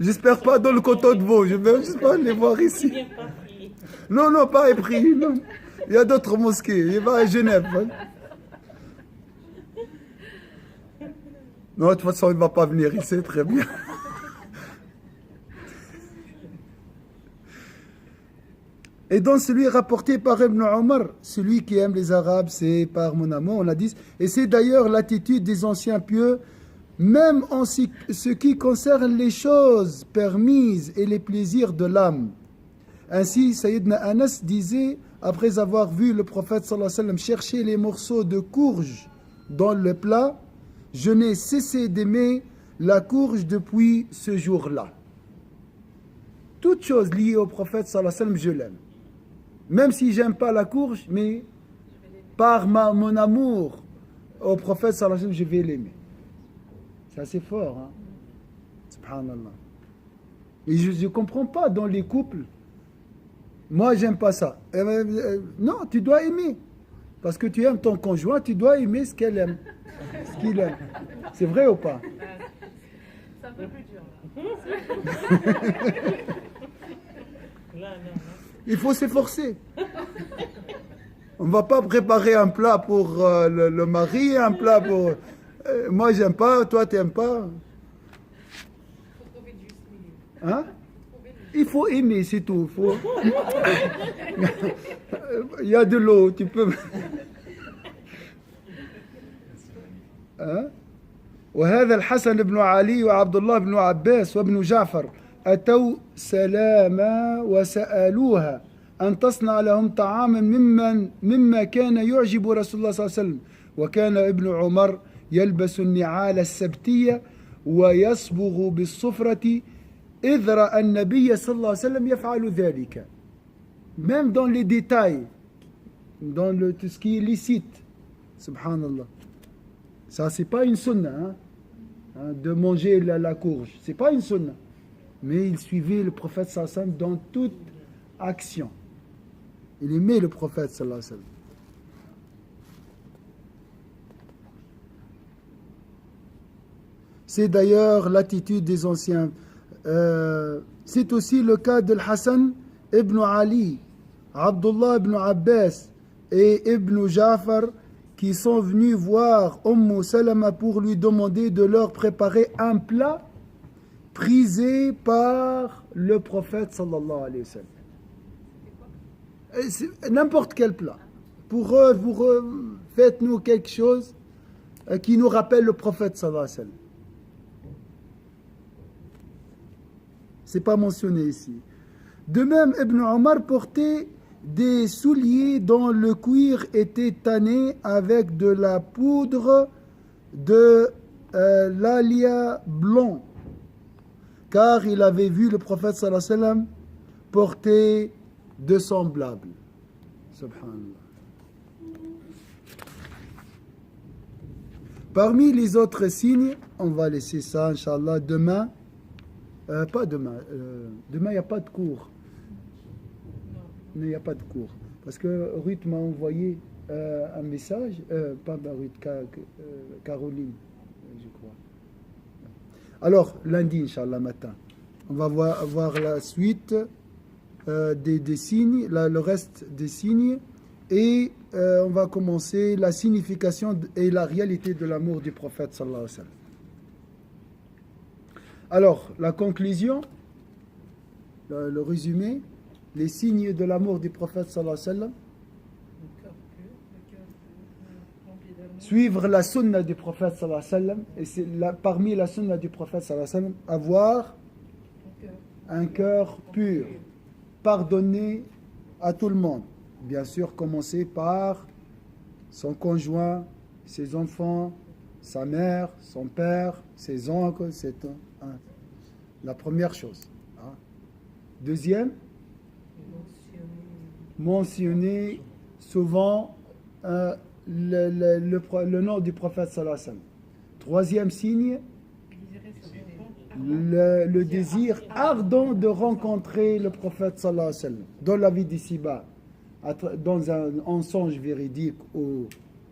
J'espère pas dans le canton de Vaud, je vais juste pas les voir ici. Non, non, pas épris. Non. Il y a d'autres mosquées, il va à Genève. Hein. Non, de toute façon, il ne va pas venir ici, très bien. Et dans celui rapporté par Ibn Omar, celui qui aime les Arabes, c'est par mon amour, on l'a dit. Et c'est d'ailleurs l'attitude des anciens pieux, même en ce qui concerne les choses permises et les plaisirs de l'âme. Ainsi, Sayyidina Anas disait, après avoir vu le prophète sallallahu alayhi wa sallam chercher les morceaux de courge dans le plat, je n'ai cessé d'aimer la courge depuis ce jour-là. Toute chose liée au prophète sallallahu alayhi wa sallam, je l'aime. Même si j'aime pas la courge, mais par mon amour au prophète sallallahu alayhi wa sallam, je vais l'aimer. C'est assez fort, hein? Subhanallah. Et je ne comprends pas dans les couples. Moi, j'aime pas ça. Non, tu dois aimer. Parce que tu aimes ton conjoint, tu dois aimer ce qu'elle aime. Ce qu'il aime. C'est vrai ou pas?
C'est un peu plus dur, là.
Il faut s'efforcer. On ne va pas préparer un plat pour le mari, un plat pour... moi, j'aime pas, toi, tu n'aimes pas. Hein? Il faut aimer, c'est tout. Il y a de l'eau, tu peux... hein? وهذا الحسن بن علي وعبد الله بن عباس وابن جعفر أتوا سلاما وسألوها أن تصنع لهم طعاما مما كان يعجب رسول الله صلى الله عليه وسلم وكان ابن عمر يلبس النعال السبتية ويصبغ بالصفرة إذ رأى النبي صلى الله عليه وسلم يفعل ذلك. Même dans les détails, dans tout ce qui est licite, subhanallah. Ça, c'est pas une sunna, hein, de manger la courge. C'est pas une sunna. Mais il suivait le prophète sallallahu alayhi wa sallam dans toute action. Il aimait le prophète sallallahu alayhi wa sallam. C'est d'ailleurs l'attitude des anciens C'est aussi le cas de Hassan ibn Ali, Abdullah ibn Abbas et ibn Ja'far qui sont venus voir Salama pour lui demander de leur préparer un plat prisé par le prophète sallallahu alayhi wa sallam. N'importe quel plat. Pour eux, faites-nous quelque chose qui nous rappelle le prophète sallallahu alayhi wa sallam. C'est pas mentionné ici. De même, Ibn Omar portait des souliers dont le cuir était tanné avec de la poudre de l'alia blanc, car il avait vu le prophète sallallahu alayhi wa sallam porter de semblables. Subhanallah. Parmi les autres signes, on va laisser ça, Inch'Allah, demain. Pas demain. Demain, il n'y a pas de cours. Il n'y a pas de cours. Parce que Ruth m'a envoyé un message. Pas Ruth, Caroline, je crois. Alors, lundi, Inch'Allah, matin, on va voir la suite des signes, le reste des signes. Et on va commencer la signification et la réalité de l'amour du prophète sallallahu alayhi wa sallam. Alors, la conclusion, le résumé, les signes de l'amour du prophète sallallahu alayhi wa sallam. Suivre la sunna du prophète sallallahu alayhi wa sallam. Et c'est parmi la sunna du prophète sallallahu alayhi wa sallam, avoir un cœur pur, pardonner à tout le monde. Bien sûr, commencer par son conjoint, ses enfants, sa mère, son père, ses oncles, la première chose. Deuxième, mentionner souvent le nom du prophète sallallahu alayhi wa sallam. Troisième signe, le désir ardent de rencontrer le prophète sallallahu alayhi wa sallam dans la vie d'ici-bas, dans un songe véridique ou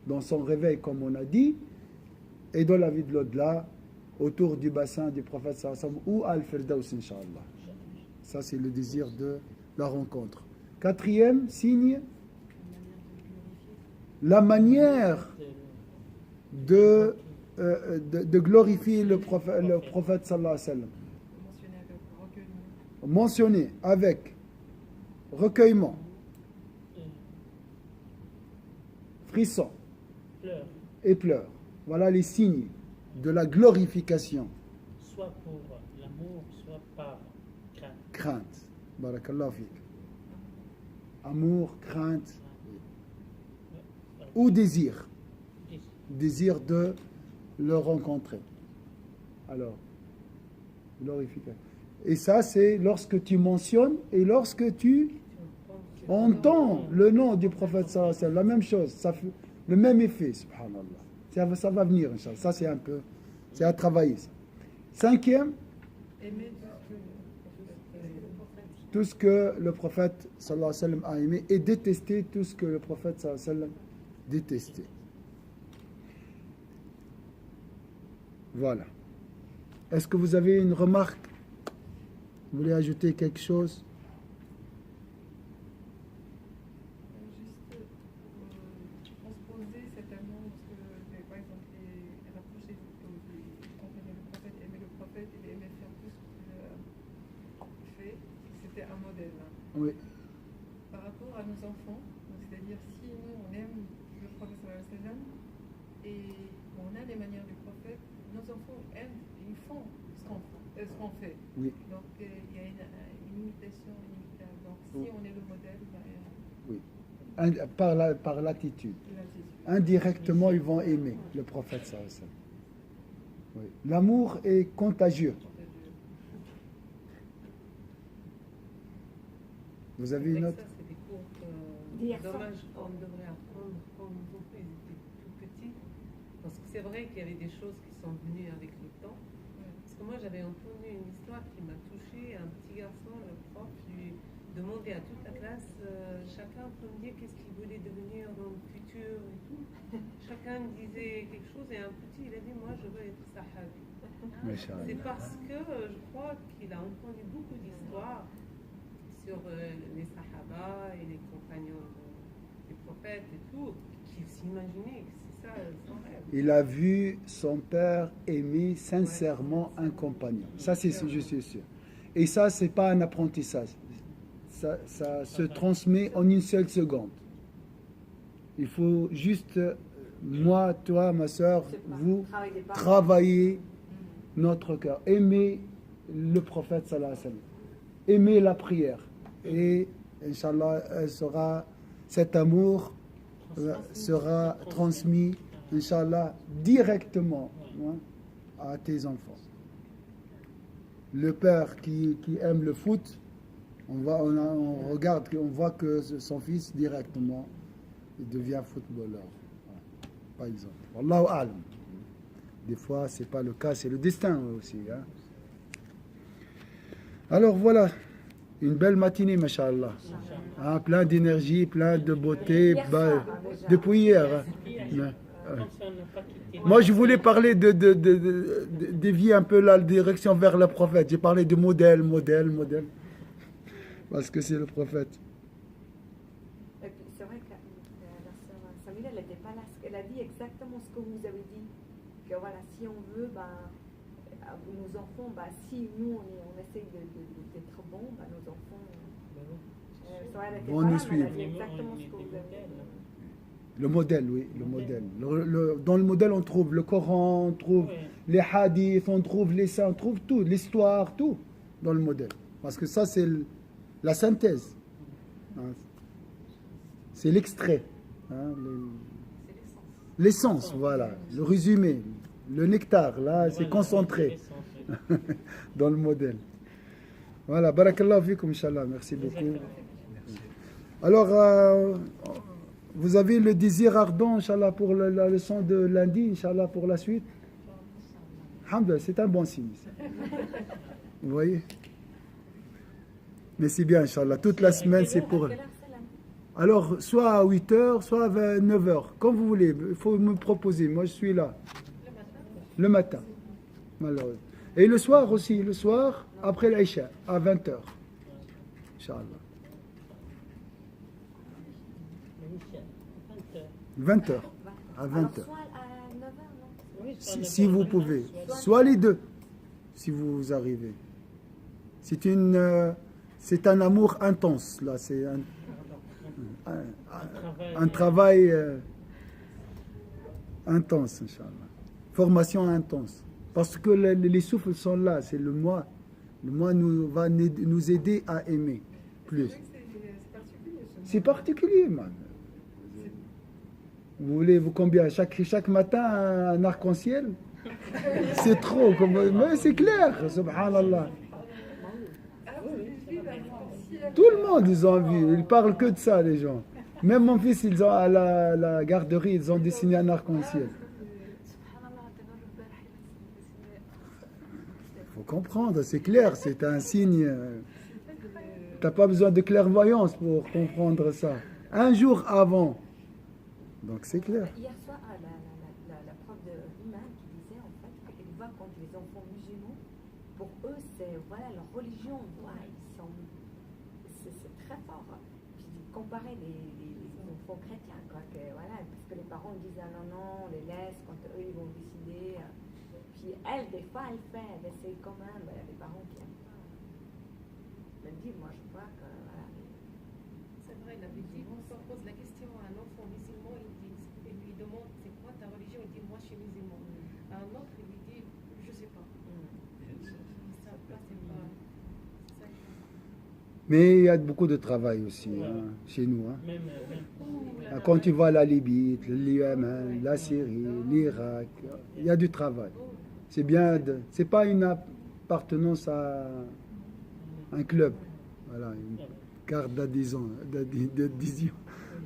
dans son réveil, comme on a dit, et dans la vie de l'au-delà, autour du bassin du prophète sallallahu alayhi wa sallam ou al-Firdaus, Inch'Allah. Ça, c'est le désir de la rencontre. Quatrième signe, la manière de glorifier le prophète sallallahu alayhi wa sallam. Mentionner avec recueillement, frisson et pleurs. Voilà les signes de la glorification.
Soit pour l'amour, soit par crainte.
Crainte. Barakallahu fik. Amour, crainte ou désir. Désir de le rencontrer. Alors, glorification. Et ça, c'est lorsque tu mentionnes et lorsque tu entends le nom du prophète sallallahu alayhi wa sallam. La même chose, ça fait le même effet, subhanallah. Ça va venir, Inch'Allah. Ça, c'est à travailler. Ça. Cinquième, tout ce que le prophète sallallahu alayhi wa sallam a aimé et détester tout ce que le prophète sallallahu alayhi wa sallam détestait. Voilà. Est-ce que vous avez une remarque? Vous voulez ajouter quelque chose?
Juste transposer cet amour, parce que par exemple, les rapprocher quand le prophète aimait le prophète, il aimait faire tout ce qu'il fait, c'était un modèle.
Oui.
Par rapport à nos enfants, c'est-à-dire si nous on aime le prophète sallallahu alayhi wa sallam et on a les manières du prophète, nos enfants aiment, ils font ce qu'on fait.
Oui.
Donc il y a une imitation inévitable. Donc si on est le modèle,
Oui. Par l'attitude. Indirectement, ils vont aimer le prophète sallallahu alayhi wa sallam. Oui. L'amour est contagieux. Vous avez une autre?
Ça, c'est des cours
Dire ça.
dommage qu'on devrait apprendre quand nos enfants étaient tout petits. Parce que c'est vrai qu'il y avait des choses qui sont venues avec le temps. Parce que moi, j'avais entendu une histoire qui m'a touchée. Un petit garçon, le prof, lui demandait à toute la classe, chacun peut me dire qu'est-ce qu'il voulait devenir dans le futur et tout. Chacun disait quelque chose et un petit, il a dit, moi, je veux être sahabi.
Mashallah.
C'est parce que je crois qu'il a entendu beaucoup d'histoires sur les Sahaba et les compagnons des prophètes et tout, qu'il s'imaginait que c'est ça son rêve.
Il a vu son père aimer sincèrement un compagnon. Ça, c'est je suis sûr. Et ça, c'est pas un apprentissage. Ça se transmet en une seule seconde. Il faut juste, moi, toi, ma soeur, vous, travailler notre cœur. Aimer le prophète, sallallahu alayhi wa sallam. Aimer la prière. Et, Inch'Allah, cet amour sera transmis, Inch'Allah, directement à tes enfants. Le père qui aime le foot, on regarde, on voit que son fils directement, il devient footballeur, par exemple. Wallahu a'lam. Des fois, c'est pas le cas, c'est le destin aussi. Hein. Alors voilà, une belle matinée, mashallah. Hein, plein d'énergie, plein de beauté, depuis hier. Hein. Moi, je voulais parler de dévier un peu la direction vers le prophète. J'ai parlé de modèle. Parce que c'est le prophète.
Et puis, c'est vrai que la sœur Samira, elle n'était pas là. Elle a dit exactement ce que vous avez dit. Que voilà, si on veut, nos enfants, si nous, on essaye d'être bons, nos enfants...
Vont nous suivre.
Exactement ce que vous avez dit.
Le modèle, oui, le modèle. Dans le modèle, on trouve le Coran, on trouve les hadiths, on trouve les saints, on trouve tout, l'histoire, tout dans le modèle. Parce que ça, c'est la synthèse. Hein. C'est l'extrait. Hein, l'essence, voilà. Le résumé, le nectar, là, c'est concentré dans le modèle. Voilà, barakallahu fikum, Inch'Allah. Merci beaucoup. Alors, vous avez le désir ardent, Inch'Allah, pour la leçon de lundi, Inch'Allah, pour la suite. Alhamdulillah, c'est un bon signe. Vous voyez? Mais c'est bien, Inch'Allah. Toute la semaine, c'est pour... Alors, soit à 8h, soit à 9h. Comme vous voulez, il faut me proposer. Moi, je suis là. Le matin. Malheureusement. Et le soir aussi, le soir, après l'Aïcha, à 20h. Inch'Allah. 20h. À 20h.
Soit à 9h, non?
Si vous pouvez. Soit les deux, si vous arrivez. C'est un amour intense, là. C'est un travail intense, Inch'Allah. Formation intense. Parce que les souffles sont là, c'est le moi. Le moi va nous aider à aimer plus. C'est particulier, man. Vous voulez combien chaque matin un arc-en-ciel? C'est trop, mais c'est clair, subhanallah. Tout le monde, ils ont envie. Ils parlent que de ça, les gens. Même mon fils, à la garderie, ils ont dessiné un arc-en-ciel. Il faut comprendre, c'est clair, c'est un signe. Tu n'as pas besoin de clairvoyance pour comprendre ça. Un jour avant. Donc c'est clair.
Hier soir, la prof de Iman qui disait en fait qu'elle voit quand les enfants musulmans, pour eux, c'est leur religion. C'est très fort. Puis comparer les enfants chrétiens, parce que les parents disent ah non, on les laisse quand eux ils vont décider. Puis elle, des fois, elle essaye quand même. Il y a des parents qui n'aiment pas. Elle me dit, moi je vois que
C'est vrai, la Bible, on pose la question à un enfant musulman, il lui demande c'est quoi ta religion, il dit moi je suis musulman. À un autre, il lui dit je sais pas. Ça, c'est pas.
Mais il y a beaucoup de travail aussi chez nous. Quand tu vas à la Libye, le Yémen, la Syrie, l'Irak, il y a du travail. C'est bien, c'est pas une appartenance à un club, voilà, une carte d'adhésion.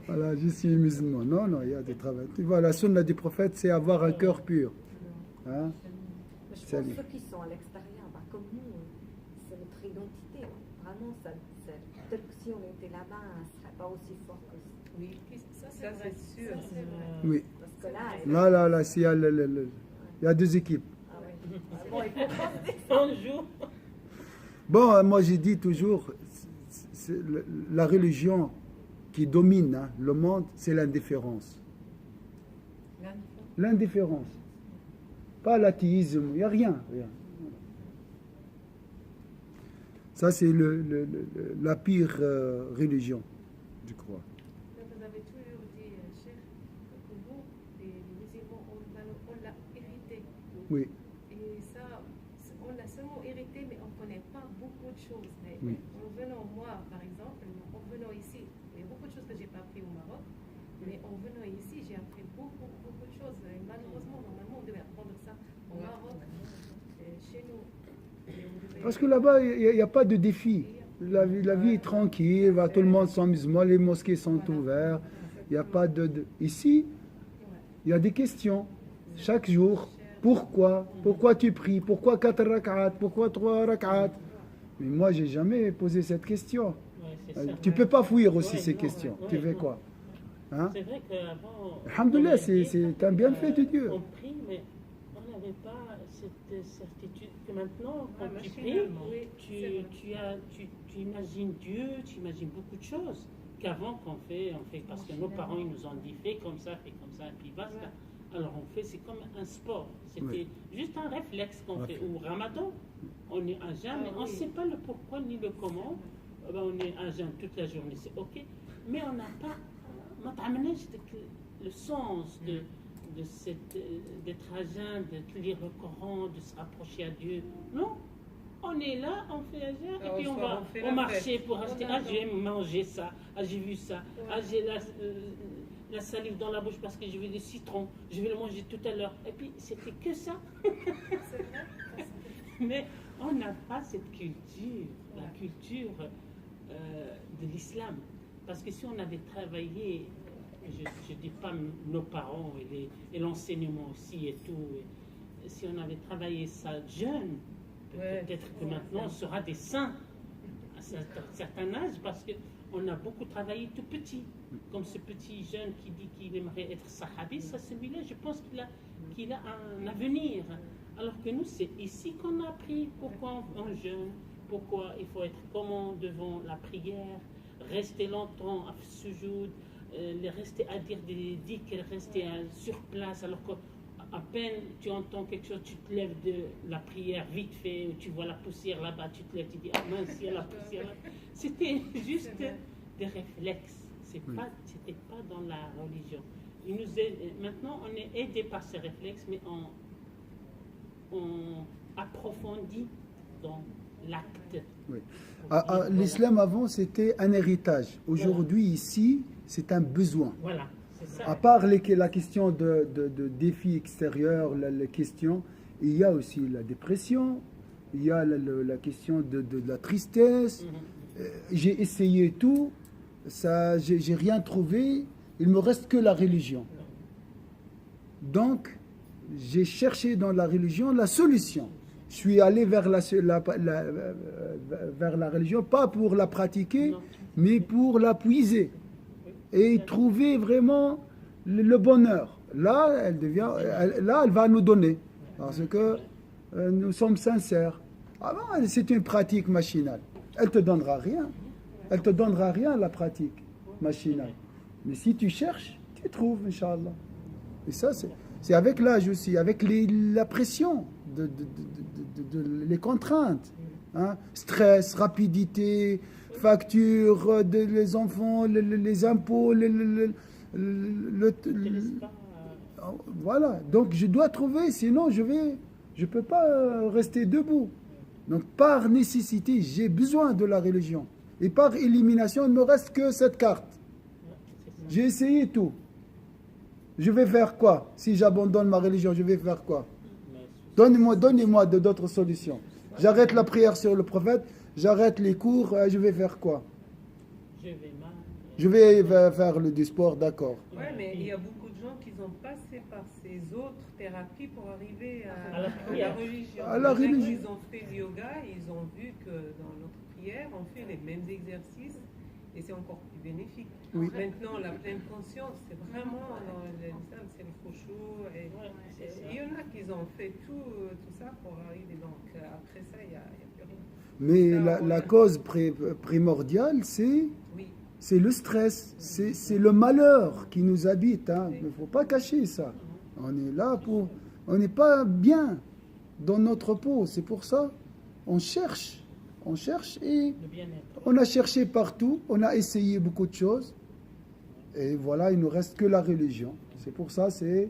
Voilà, je suis musulman. Non, il y a du travail. Tu vois, la sunna du prophète, c'est avoir un cœur pur. Hein?
Je pense que ceux qui sont à l'extérieur, comme nous, c'est notre identité. Vraiment, peut-être que si on était là-bas, on ne serait pas aussi fort que ça.
Oui, ça c'est sûr.
Oui.
Parce que là,
il y a deux équipes.
Ah ouais. il faut penser.
Bonjour.
Bon, moi j'ai dit toujours, la religion qui domine le monde, c'est l'indifférence. L'indifférence. Pas l'athéisme, il n'y a rien. Ça, c'est la pire religion, je crois.
Vous avez toujours dit, cher, que vous, les musulmans, on l'a hérité.
Oui,
Et ça, on l'a seulement hérité, mais on ne connaît pas beaucoup de choses. Mais
oui.
en venant, moi, par exemple, en venant ici, il y a beaucoup de choses que je n'ai pas appris au Maroc, mais en venant ici, j'ai appris beaucoup de choses. Et malheureusement, normalement, on devait apprendre ça au Maroc, chez nous. Et on devait-
Parce que là-bas, il n'y a pas de défi. La vie est tranquille, tout le monde sont musulmans, les mosquées sont ouvertes. Il n'y a pas de... Ici, il y a des questions. Chaque jour, pourquoi? Pourquoi tu pries? Pourquoi 4 rak'at? Pourquoi 3 rak'at? Mais moi, j'ai jamais posé cette question.
Ouais, c'est ça.
Tu peux pas fuir aussi
Ouais,
ces
non,
questions.
ouais,
Tu fais
non.
quoi? Hein?
C'est vrai qu'avant.
Alhamdoulilah,
on
c'est
avait-
un bienfait de Dieu.
On prie, mais on n'avait pas cette certitude que maintenant, quand
Ah,
tu pries,
machinalement, oui, c'est vrai.
tu imagines Dieu, tu imagines beaucoup de choses qu'avant qu'on fait, parce que nos parents ils nous ont dit fais comme ça, et puis basta.
Ouais.
Alors on fait, c'est comme un sport. C'était
Oui.
juste un réflexe qu'on
Ok.
fait. Ou Ramadan, on est à jeun, mais on ne
oui.
sait pas le pourquoi ni le comment. On est à jeun toute la journée, c'est ok. Mais on n'a pas le sens d'être à jeun, de lire le Coran, de se rapprocher à Dieu. Non, on est là, on fait à jeun, et
Ah,
puis
au
on
soir,
va
on fait
au
la
marché
fête.
pour
On
acheter.
attend.
Ah, j'ai mangé ça, ah, j'ai vu ça, ah, j'ai la salive dans la bouche parce que j'ai vu des citrons, je vais le manger tout à l'heure. Et puis c'était que ça.
C'est vrai.
Mais on n'a pas cette culture, la culture de l'islam. Parce que si on avait travaillé, je ne dis pas nos parents et l'enseignement aussi et tout, si on avait travaillé ça jeune,
Ouais.
peut-être que maintenant on sera des saints à un certain âge parce qu'on a beaucoup travaillé tout petit. Comme ce petit jeune qui dit qu'il aimerait être sahabi, ça celui-là, je pense qu'il a un avenir. Alors que nous, c'est ici qu'on a appris pourquoi on jeûne, pourquoi il faut être comment devant la prière, rester longtemps à sujoud, rester à dire des dhikr, rester sur place, alors qu'à peine tu entends quelque chose, tu te lèves de la prière vite fait, ou tu vois la poussière là-bas, tu te lèves, tu dis, ah mince, il y a la poussière là. C'était juste des réflexes,
Oui.
c'était pas dans la religion. Maintenant, on est aidé par ces réflexes, mais on approfondit dans l'acte.
Oui.
Voilà.
L'islam avant, c'était un héritage. Aujourd'hui, ici, c'est un besoin.
Voilà, c'est ça.
À part la question de défis extérieurs, la question, il y a aussi la dépression, il y a la question de la tristesse.
Mhm.
J'ai essayé tout, ça, j'ai rien trouvé, il me reste que la religion. Donc, j'ai cherché dans la religion la solution. Je suis allé vers vers la religion, pas pour la pratiquer,
Non.
mais pour la puiser et trouver vraiment le bonheur. Là, elle va nous donner, parce que nous sommes sincères. Avant, c'est une pratique machinale. Elle te donnera rien. Elle te donnera rien, la pratique machinale. Mais si tu cherches, tu trouves, Inch'Allah. Et ça, c'est avec l'âge aussi, avec la pression, les contraintes. Hein? Stress, rapidité, facture, les enfants, les impôts, voilà. Donc je dois trouver, sinon je peux pas rester debout. Donc par nécessité, j'ai besoin de la religion. Et par élimination, il ne me reste que cette carte. J'ai essayé tout. Je vais faire quoi? Si j'abandonne ma religion, je vais faire quoi? Donnez-moi d'autres solutions. J'arrête la prière sur le prophète, j'arrête les cours, je vais faire quoi?
Je vais mal.
Je vais faire du sport, d'accord.
Oui, mais il y a beaucoup de gens qui ont passé par ces autres thérapies pour arriver à la religion.
À la
Les gens,
religion.
ils ont fait le yoga, ils ont vu que dans notre prière, on fait les mêmes exercices et c'est encore plus bénéfique.
Oui.
Maintenant, la pleine conscience, c'est vraiment dans l'islam, c'est le khushu. Et il y en a qui ont fait tout ça pour arriver. Donc après ça, il n'y a plus rien.
Mais
Ça,
la cause primordiale,
Oui.
c'est le stress, c'est le malheur qui nous habite. Hein. Il ne faut pas cacher ça. On est là pour... On n'est pas bien dans notre peau. C'est pour ça on cherche et
Le bien-être.
on a cherché partout. On a essayé beaucoup de choses. Et voilà, il ne nous reste que la religion. C'est pour ça, c'est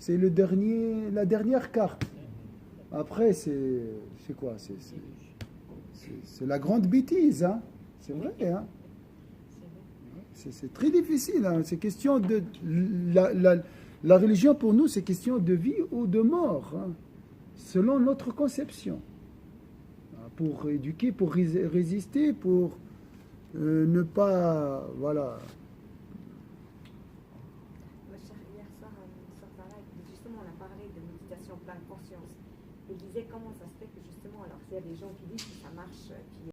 la dernière carte. Après, c'est quoi? C'est la grande bêtise. Hein. C'est vrai. Hein. C'est très difficile. Hein. C'est question de... La religion, pour nous, c'est question de vie ou de mort, hein, selon notre conception. Pour éduquer, pour résister, pour ne pas... Voilà.
Hier soir, justement, on a parlé de méditation pleine conscience. Et je disais comment ça se fait que justement, alors il y a des gens qui disent que ça marche, puis